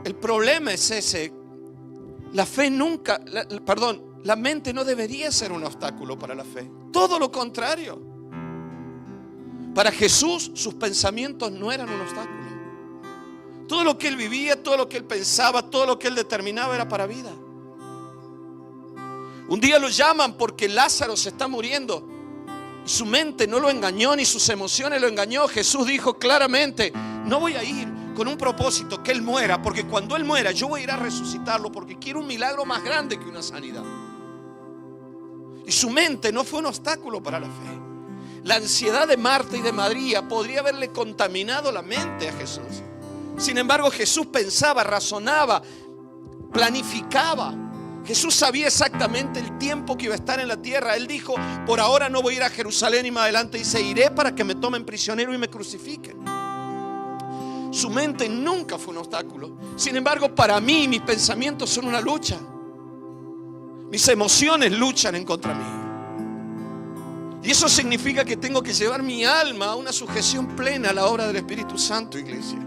el problema es ese. La fe nunca, la mente no debería ser un obstáculo para la fe. Todo lo contrario. Para Jesús, sus pensamientos no eran un obstáculo. Todo lo que él vivía, todo lo que él pensaba, todo lo que él determinaba era para vida. Un día lo llaman porque Lázaro se está muriendo. Y su mente no lo engañó, ni sus emociones lo engañó. Jesús dijo claramente, no voy a ir con un propósito, que él muera, porque cuando él muera yo voy a ir a resucitarlo, porque quiero un milagro más grande que una sanidad. Y su mente no fue un obstáculo para la fe. La ansiedad de Marta y de María podría haberle contaminado la mente a Jesús. Sin embargo, Jesús pensaba, razonaba, planificaba. Jesús sabía exactamente el tiempo que iba a estar en la tierra. Él dijo, por ahora no voy a ir a Jerusalén, y más adelante dice, iré para que me tomen prisionero y me crucifiquen. Su mente nunca fue un obstáculo. Sin embargo, para mí, mis pensamientos son una lucha. Mis emociones luchan en contra mí. Y eso significa que tengo que llevar mi alma a una sujeción plena a la obra del Espíritu Santo, iglesia.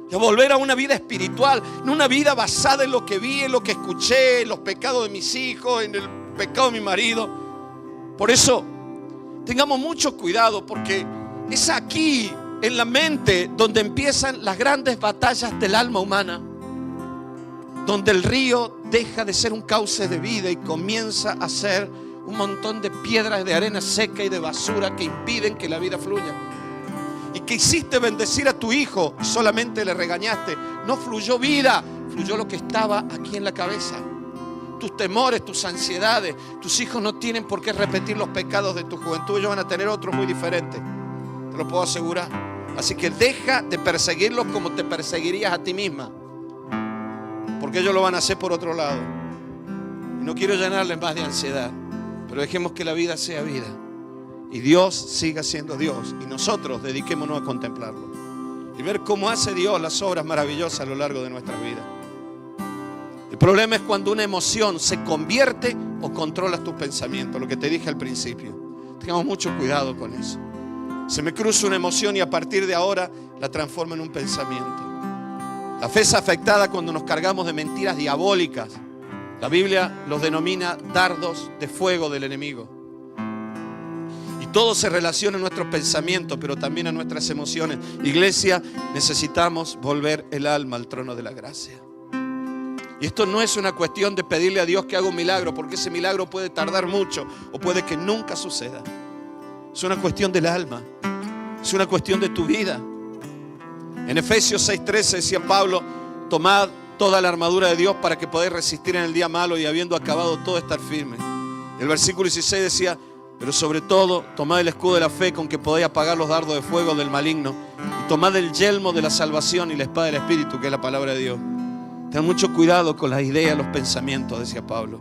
Y a volver a una vida espiritual, no una vida basada en lo que vi, en lo que escuché, en los pecados de mis hijos, en el pecado de mi marido. Por eso, tengamos mucho cuidado, porque es aquí, en la mente, donde empiezan las grandes batallas del alma humana, donde el río deja de ser un cauce de vida y comienza a ser un montón de piedras, de arena seca y de basura que impiden que la vida fluya. Y que hiciste bendecir a tu hijo y solamente le regañaste. No fluyó vida, fluyó lo que estaba aquí en la cabeza. Tus temores, tus ansiedades. Tus hijos no tienen por qué repetir los pecados de tu juventud. Ellos van a tener otros muy diferentes, te lo puedo asegurar. Así que deja de perseguirlos como te perseguirías a ti misma, porque ellos lo van a hacer por otro lado. Y no quiero llenarles más de ansiedad, pero dejemos que la vida sea vida y Dios siga siendo Dios, y nosotros dediquémonos a contemplarlo y ver cómo hace Dios las obras maravillosas a lo largo de nuestras vidas. El problema es cuando una emoción se convierte o controla tus pensamientos, lo que te dije al principio. Tengamos mucho cuidado con eso. Se me cruza una emoción y a partir de ahora la transformo en un pensamiento. La fe es afectada cuando nos cargamos de mentiras diabólicas. La Biblia los denomina dardos de fuego del enemigo. Y todo se relaciona a nuestros pensamientos, pero también a nuestras emociones. Iglesia, necesitamos volver el alma al trono de la gracia. Y esto no es una cuestión de pedirle a Dios que haga un milagro, porque ese milagro puede tardar mucho o puede que nunca suceda. Es una cuestión del alma. Es una cuestión de tu vida. En Efesios 6:13 decía Pablo, tomad toda la armadura de Dios para que podáis resistir en el día malo y habiendo acabado todo estar firme. El versículo 16 decía, pero sobre todo tomad el escudo de la fe con que podáis apagar los dardos de fuego del maligno, y tomad el yelmo de la salvación y la espada del Espíritu, que es la palabra de Dios. Ten mucho cuidado con las ideas, los pensamientos, decía Pablo.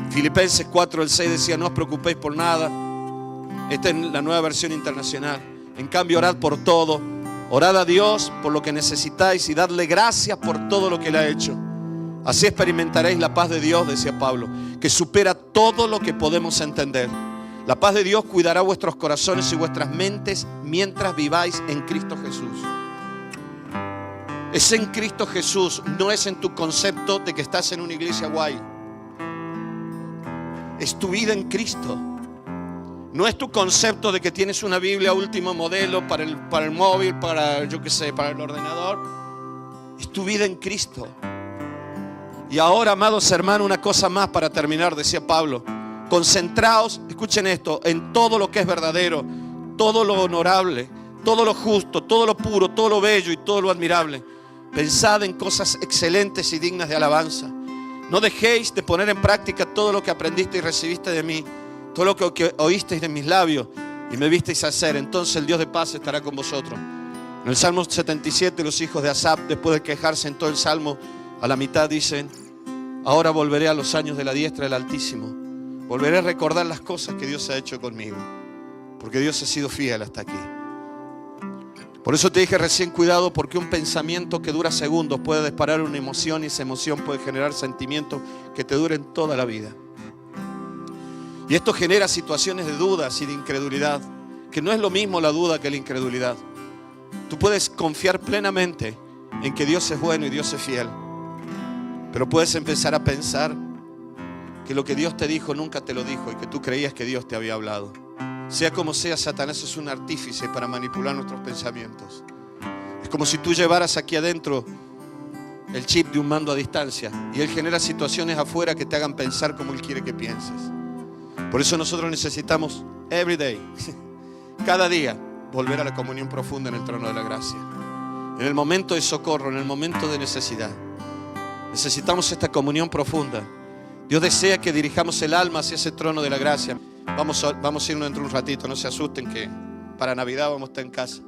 Filipenses 4:6 decía, no os preocupéis por nada. Esta es la Nueva Versión Internacional. En cambio, orad por todo. Orad a Dios por lo que necesitáis y dadle gracias por todo lo que Él ha hecho. Así experimentaréis la paz de Dios, decía Pablo, que supera todo lo que podemos entender. La paz de Dios cuidará vuestros corazones y vuestras mentes mientras viváis en Cristo Jesús. Es en Cristo Jesús, no es en tu concepto de que estás en una iglesia guay. Es tu vida en Cristo. No es tu concepto de que tienes una Biblia último modelo para el móvil, para el ordenador. Es tu vida en Cristo. Y ahora, amados hermanos, una cosa más para terminar, decía Pablo. Concentraos, escuchen esto, en todo lo que es verdadero, todo lo honorable, todo lo justo, todo lo puro, todo lo bello y todo lo admirable. Pensad en cosas excelentes y dignas de alabanza. No dejéis de poner en práctica todo lo que aprendiste y recibiste de mí, todo lo que oísteis de mis labios y me visteis hacer. Entonces el Dios de paz estará con vosotros. En el Salmo 77, los hijos de Asaf, después de quejarse en todo el Salmo, a la mitad dicen: ahora volveré a los años de la diestra del Altísimo. Volveré a recordar las cosas que Dios ha hecho conmigo, porque Dios ha sido fiel hasta aquí. Por eso te dije recién, cuidado, porque un pensamiento que dura segundos puede disparar una emoción, y esa emoción puede generar sentimientos que te duren toda la vida. Y esto genera situaciones de dudas y de incredulidad, que no es lo mismo la duda que la incredulidad. Tú puedes confiar plenamente en que Dios es bueno y Dios es fiel, pero puedes empezar a pensar que lo que Dios te dijo nunca te lo dijo y que tú creías que Dios te había hablado. Sea como sea, Satanás es un artífice para manipular nuestros pensamientos. Es como si tú llevaras aquí adentro el chip de un mando a distancia y él genera situaciones afuera que te hagan pensar como él quiere que pienses. Por eso nosotros necesitamos every day, cada día, volver a la comunión profunda en el trono de la gracia. En el momento de socorro, en el momento de necesidad, necesitamos esta comunión profunda. Dios desea que dirijamos el alma hacia ese trono de la gracia. Vamos a irnos dentro de un ratito, no se asusten que para Navidad vamos a estar en casa.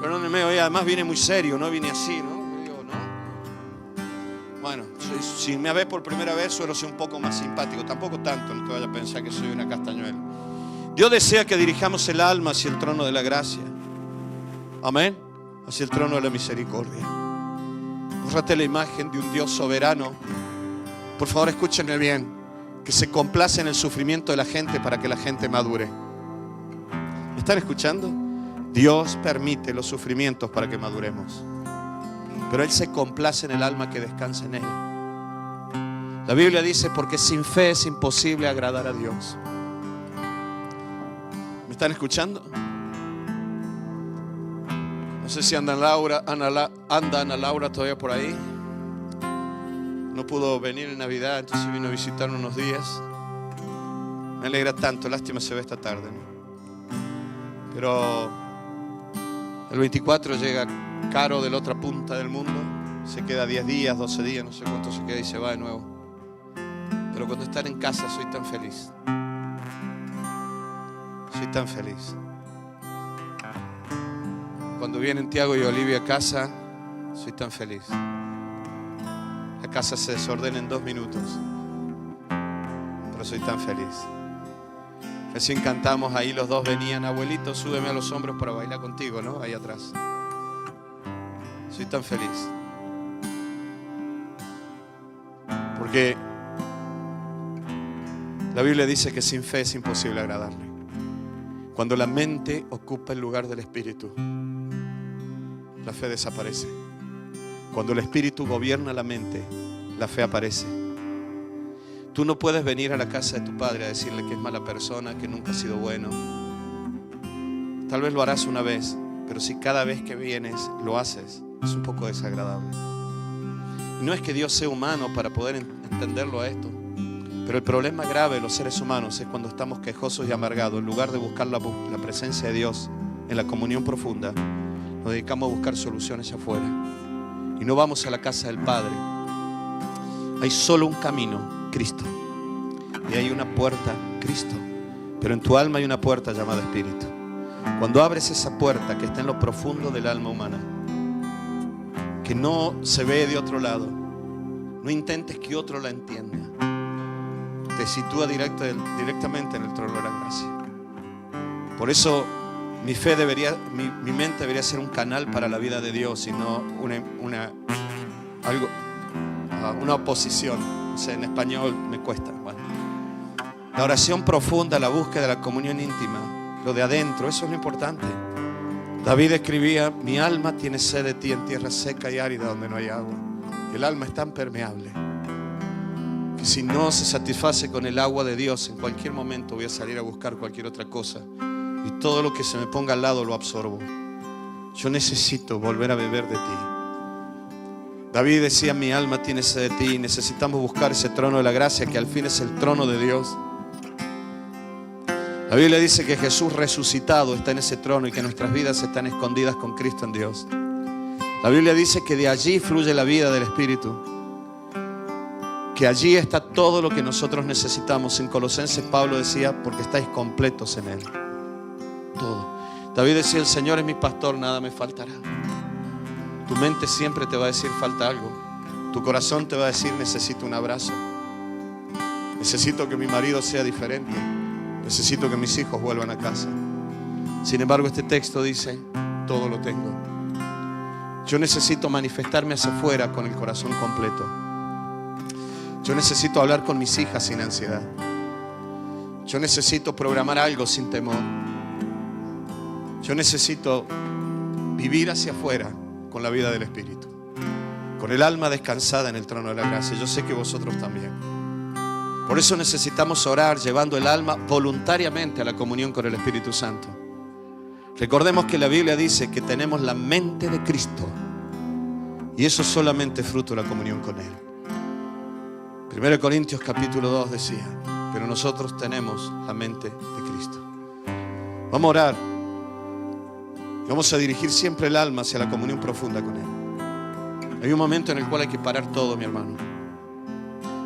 Perdónenme, hoy además viene muy serio, no vine así, ¿no? Digo, ¿no? Bueno, si me ves por primera vez suelo ser un poco más simpático, tampoco tanto, no te vayas a pensar que soy una castañuela. Dios desea que dirijamos el alma hacia el trono de la gracia. Amén. Hacia el trono de la misericordia. Bórrate la imagen de un Dios soberano. Por favor, escúchenme bien, que se complace en el sufrimiento de la gente para que la gente madure. ¿Me están escuchando? Dios permite los sufrimientos para que maduremos, pero Él se complace en el alma que descansa en Él. La Biblia dice: porque sin fe es imposible agradar a Dios. ¿Me están escuchando? No sé si anda Ana Laura todavía por ahí. No pudo venir en Navidad, entonces vino a visitarnos unos días. Me alegra tanto, lástima se ve esta tarde, ¿no? Pero el 24 llega Caro de la otra punta del mundo. Se queda 10 días, 12 días, no sé cuánto se queda y se va de nuevo. Pero cuando están en casa soy tan feliz. Soy tan feliz. Cuando vienen Tiago y Olivia a casa, soy tan feliz. La casa se desordena en 2 minutos, pero soy tan feliz. Recién cantamos ahí, los dos venían: abuelito, súbeme a los hombros para bailar contigo, ¿no? Ahí atrás. Soy tan feliz. Porque la Biblia dice que sin fe es imposible agradarle. Cuando la mente ocupa el lugar del Espíritu, la fe desaparece. Cuando el Espíritu gobierna la mente, la fe aparece. Tú no puedes venir a la casa de tu padre a decirle que es mala persona, que nunca ha sido bueno. Tal vez lo harás una vez, pero si cada vez que vienes lo haces, es un poco desagradable. Y no es que Dios sea humano para poder entenderlo a esto, pero el problema grave de los seres humanos es cuando estamos quejosos y amargados. En lugar de buscar la presencia de Dios en la comunión profunda, nos dedicamos a buscar soluciones afuera. Y no vamos a la casa del Padre. Hay solo un camino, Cristo. Y hay una puerta, Cristo. Pero en tu alma hay una puerta llamada Espíritu. Cuando abres esa puerta que está en lo profundo del alma humana, que no se ve de otro lado, no intentes que otro la entienda. Te sitúa directamente en el trono de la gracia. Por eso mi mente debería ser un canal para la vida de Dios y no una oposición. O sea, en español me cuesta. Bueno. La oración profunda, la búsqueda de la comunión íntima, lo de adentro, eso es lo importante. David escribía: mi alma tiene sed de ti en tierra seca y árida donde no hay agua. El alma es tan permeable que Si no se satisface con el agua de Dios, en cualquier momento voy a salir a buscar cualquier otra cosa. Y todo lo que se me ponga al lado lo absorbo. Yo necesito volver a beber de ti. David decía, mi alma tiene sed de ti. Necesitamos buscar ese trono de la gracia, que al fin es el trono de Dios. La Biblia dice que Jesús resucitado está en ese trono y que nuestras vidas están escondidas con Cristo en Dios. La Biblia dice que de allí fluye la vida del Espíritu, que allí está todo lo que nosotros necesitamos. En Colosenses Pablo decía, porque estáis completos en Él. Todo. David decía, el Señor es mi pastor, nada me faltará. Tu mente siempre te va a decir falta algo. Tu corazón te va a decir, necesito un abrazo. Necesito que mi marido sea diferente. Necesito que mis hijos vuelvan a casa. Sin embargo, este texto dice, todo lo tengo. Yo necesito manifestarme hacia afuera con el corazón completo. Yo necesito hablar con mis hijas sin ansiedad. Yo necesito programar algo sin temor. Yo necesito vivir hacia afuera con la vida del Espíritu, con el alma descansada en el trono de la gracia. Yo sé que vosotros también. Por eso necesitamos orar llevando el alma voluntariamente a la comunión con el Espíritu Santo. Recordemos que la Biblia dice que tenemos la mente de Cristo, y eso solamente es fruto de la comunión con Él. 1 Corintios capítulo 2 decía, pero nosotros tenemos la mente de Cristo. Vamos a orar. Vamos a dirigir siempre el alma hacia la comunión profunda con Él. Hay un momento en el cual hay que parar todo, mi hermano.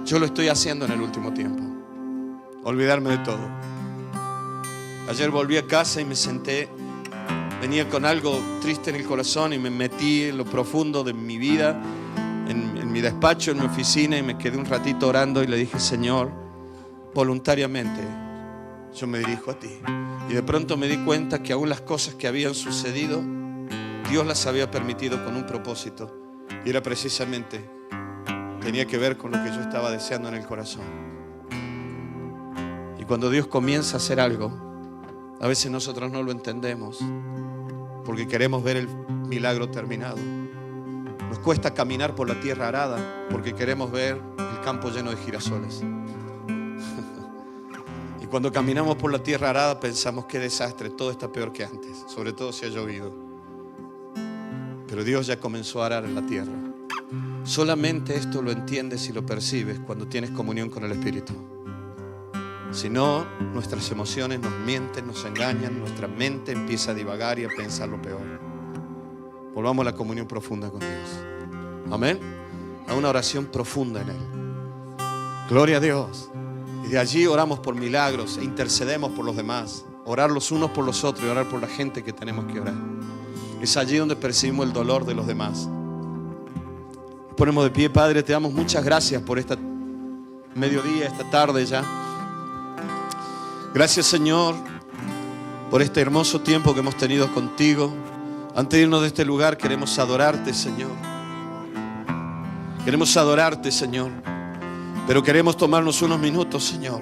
Yo lo estoy haciendo en el último tiempo. Olvidarme de todo. Ayer volví a casa y me senté. Venía con algo triste en el corazón y me metí en lo profundo de mi vida, en mi despacho, en mi oficina, y me quedé un ratito orando y le dije, Señor, voluntariamente yo me dirijo a ti. Y de pronto me di cuenta que aún las cosas que habían sucedido, Dios las había permitido con un propósito. Y era precisamente, tenía que ver con lo que yo estaba deseando en el corazón. Y cuando Dios comienza a hacer algo, a veces nosotros no lo entendemos, porque queremos ver el milagro terminado. Nos cuesta caminar por la tierra arada, porque queremos ver el campo lleno de girasoles. Y cuando caminamos por la tierra arada pensamos, qué desastre, todo está peor que antes, sobre todo si ha llovido. Pero Dios ya comenzó a arar en la tierra. Solamente esto lo entiendes y lo percibes cuando tienes comunión con el Espíritu. Si no, nuestras emociones nos mienten, nos engañan, nuestra mente empieza a divagar y a pensar lo peor. Volvamos a la comunión profunda con Dios. Amén. A una oración profunda en Él. Gloria a Dios. Y de allí oramos por milagros e intercedemos por los demás. Orar los unos por los otros y orar por la gente que tenemos que orar. Es allí donde percibimos el dolor de los demás. Nos ponemos de pie. Padre, te damos muchas gracias por esta mediodía, esta tarde ya. Gracias, Señor, por este hermoso tiempo que hemos tenido contigo. Antes de irnos de este lugar queremos adorarte, Señor. Queremos adorarte, Señor. Pero queremos tomarnos unos minutos, Señor,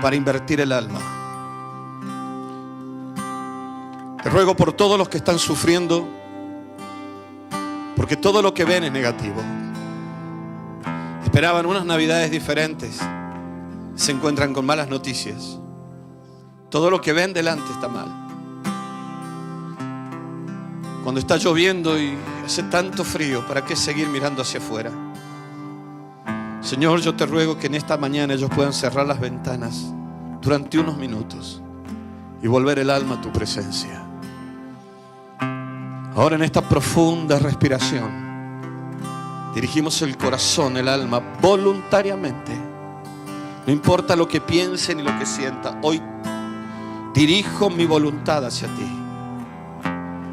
para invertir el alma. Te ruego por todos los que están sufriendo, porque todo lo que ven es negativo. Esperaban unas navidades diferentes, se encuentran con malas noticias. Todo lo que ven delante está mal. Cuando está lloviendo y hace tanto frío, ¿para qué seguir mirando hacia afuera? Señor, yo te ruego que en esta mañana ellos puedan cerrar las ventanas durante unos minutos y volver el alma a tu presencia. Ahora, en esta profunda respiración, dirigimos el corazón, el alma voluntariamente. No importa lo que piense ni lo que sienta, hoy dirijo mi voluntad hacia ti.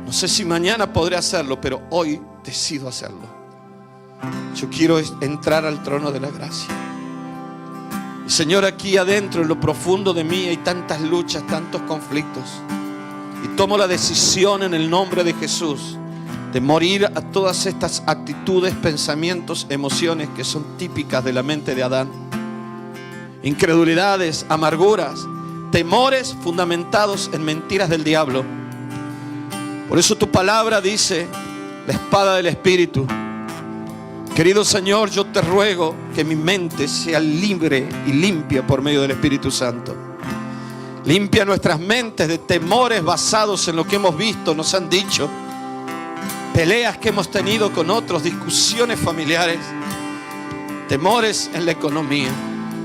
No sé si mañana podré hacerlo, pero hoy decido hacerlo. Yo quiero entrar al trono de la gracia. Y Señor, aquí adentro, en lo profundo de mí, hay tantas luchas, tantos conflictos. Y tomo la decisión en el nombre de Jesús de morir a todas estas actitudes, pensamientos, emociones que son típicas de la mente de Adán. Incredulidades, amarguras, temores fundamentados en mentiras del diablo. Por eso tu palabra dice, la espada del Espíritu, Querido Señor, yo te ruego que mi mente sea libre y limpia por medio del Espíritu Santo. Limpia nuestras mentes de temores basados en lo que hemos visto, nos han dicho, peleas que hemos tenido con otros, discusiones familiares, temores en la economía.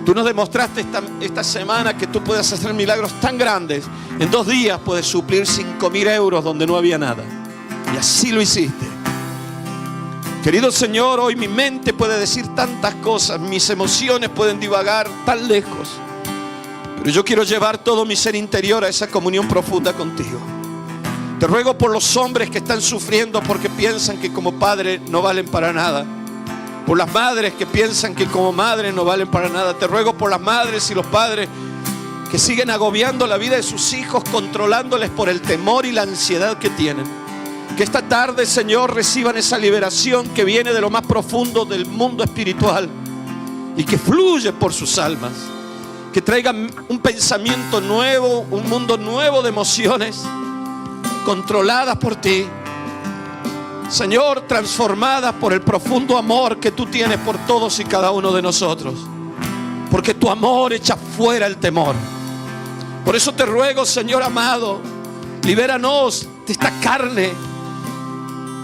Tú nos demostraste esta semana que tú puedes hacer milagros tan grandes. En 2 días puedes suplir 5.000 euros donde no había nada. Y así lo hiciste. Querido Señor, hoy mi mente puede decir tantas cosas, mis emociones pueden divagar tan lejos, pero yo quiero llevar todo mi ser interior a esa comunión profunda contigo. Te ruego por los hombres que están sufriendo porque piensan que como padre no valen para nada. Por las madres que piensan que como madres no valen para nada. Te ruego por las madres y los padres que siguen agobiando la vida de sus hijos, controlándoles por el temor y la ansiedad que tienen. Que esta tarde, Señor, reciban esa liberación que viene de lo más profundo del mundo espiritual y que fluye por sus almas. Que traigan un pensamiento nuevo, un mundo nuevo de emociones controladas por ti. Señor, transformadas por el profundo amor que tú tienes por todos y cada uno de nosotros. Porque tu amor echa fuera el temor. Por eso te ruego, Señor amado, libéranos de esta carne.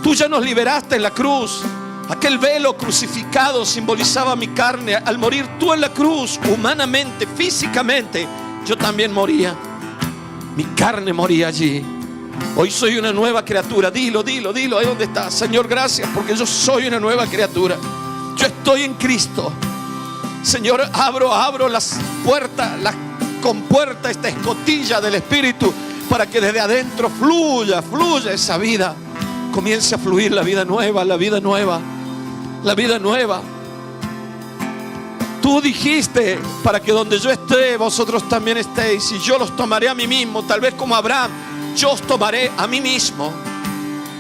Tú ya nos liberaste en la cruz. Aquel velo crucificado simbolizaba mi carne. Al morir tú en la cruz, humanamente, físicamente, yo también moría. Mi carne moría allí. Hoy soy una nueva criatura. Dilo, dilo, dilo. Ahí donde estás. Señor, gracias porque yo soy una nueva criatura. Yo estoy en Cristo. Señor, abro las puertas, las compuerta, esta escotilla del Espíritu, para que desde adentro fluya esa vida. Comience a fluir la vida nueva, la vida nueva, la vida nueva. Tú dijiste, para que donde yo esté, vosotros también estéis. Y yo los tomaré a mí mismo, tal vez como Abraham. Yo os tomaré a mí mismo.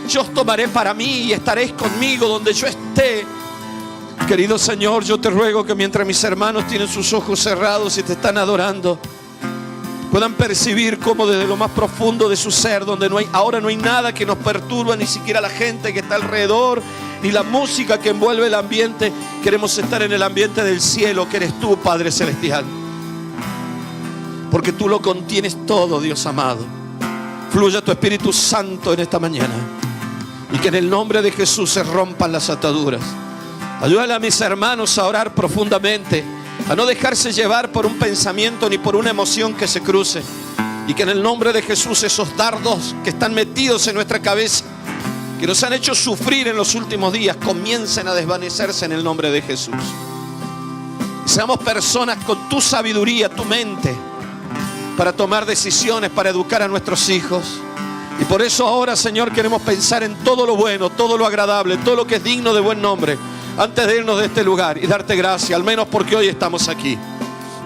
Yo os tomaré para mí y estaréis conmigo donde yo esté. Querido Señor, yo te ruego que mientras mis hermanos tienen sus ojos cerrados y te están adorando, puedan percibir cómo desde lo más profundo de su ser, donde ahora no hay nada que nos perturba, ni siquiera la gente que está alrededor, ni la música que envuelve el ambiente. Queremos estar en el ambiente del cielo, que eres tú, Padre Celestial. Porque tú lo contienes todo, Dios amado. Fluya tu Espíritu Santo en esta mañana. Y que en el nombre de Jesús se rompan las ataduras. Ayúdale a mis hermanos a orar profundamente, a no dejarse llevar por un pensamiento ni por una emoción que se cruce. Y que en el nombre de Jesús esos dardos que están metidos en nuestra cabeza, que nos han hecho sufrir en los últimos días, comiencen a desvanecerse en el nombre de Jesús. Y seamos personas con tu sabiduría, tu mente, para tomar decisiones, para educar a nuestros hijos. Y por eso ahora, Señor, queremos pensar en todo lo bueno, todo lo agradable, todo lo que es digno de buen nombre, antes de irnos de este lugar, y darte gracias, al menos porque hoy estamos aquí.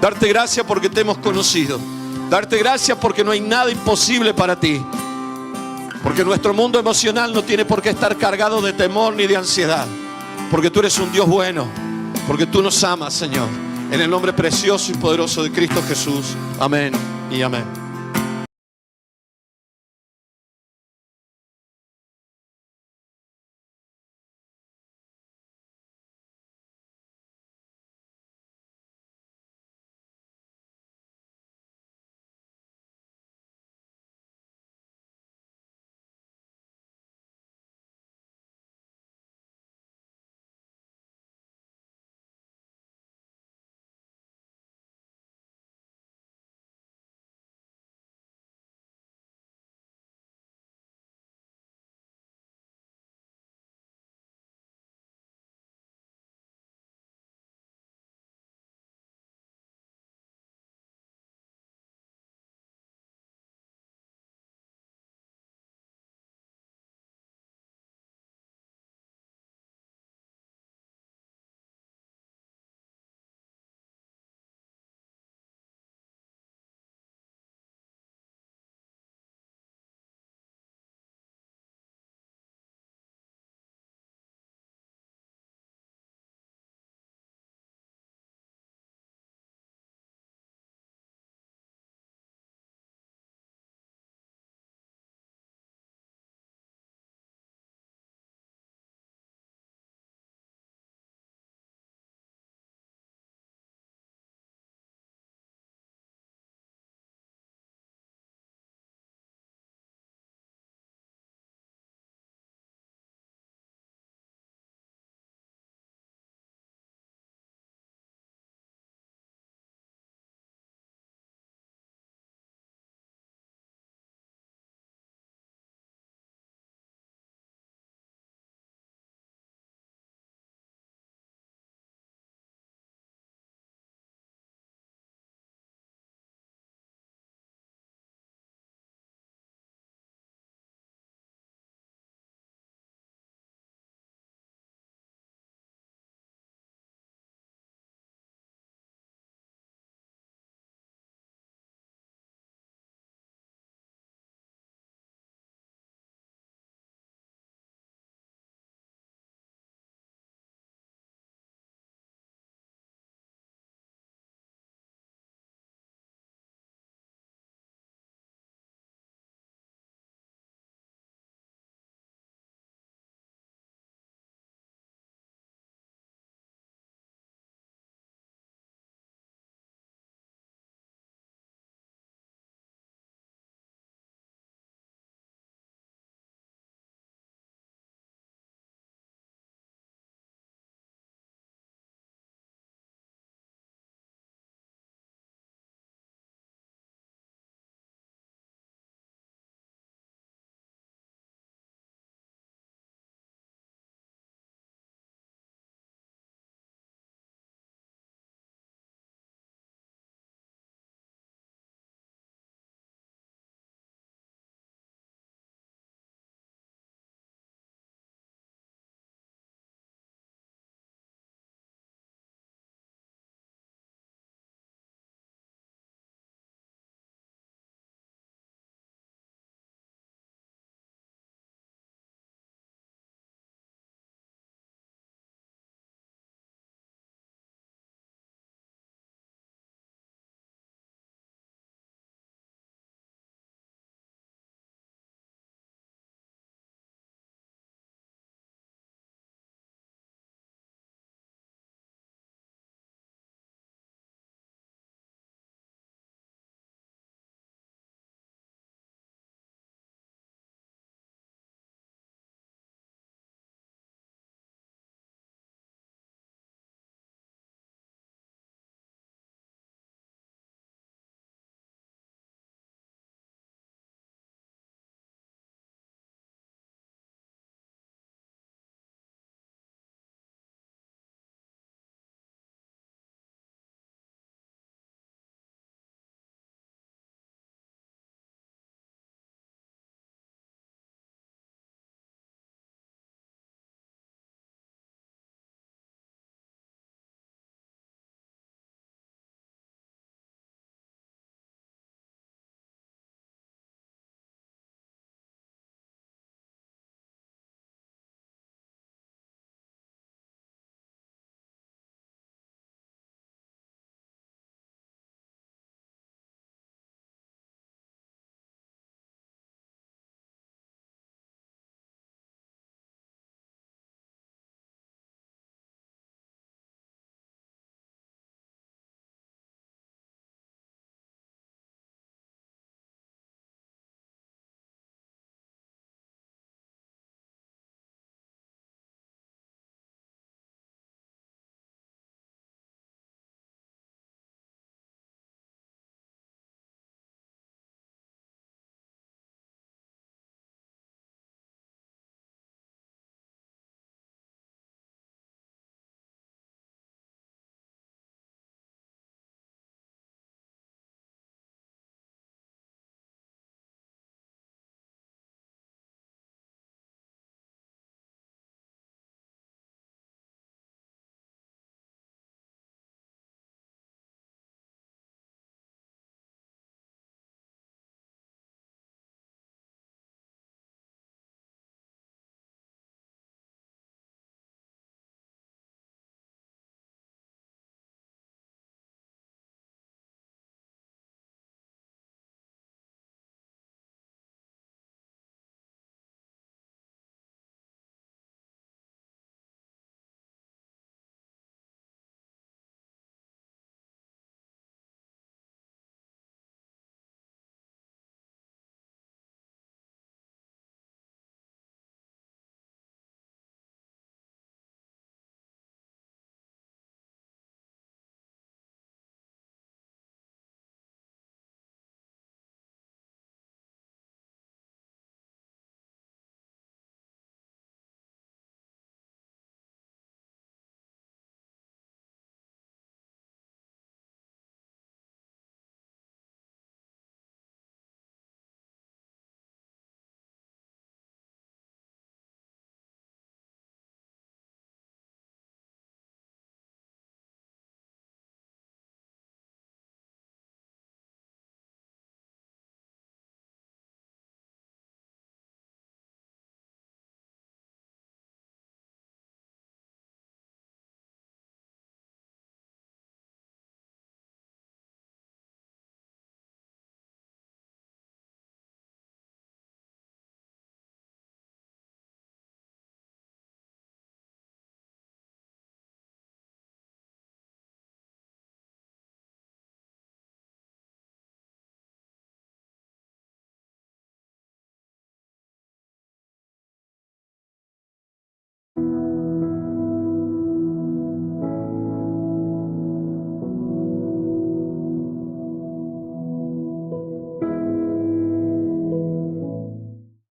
Darte gracias porque te hemos conocido. Darte gracias porque no hay nada imposible para ti. Porque nuestro mundo emocional no tiene por qué estar cargado de temor ni de ansiedad. Porque tú eres un Dios bueno. Porque tú nos amas, Señor. En el nombre precioso y poderoso de Cristo Jesús. Amén y amén.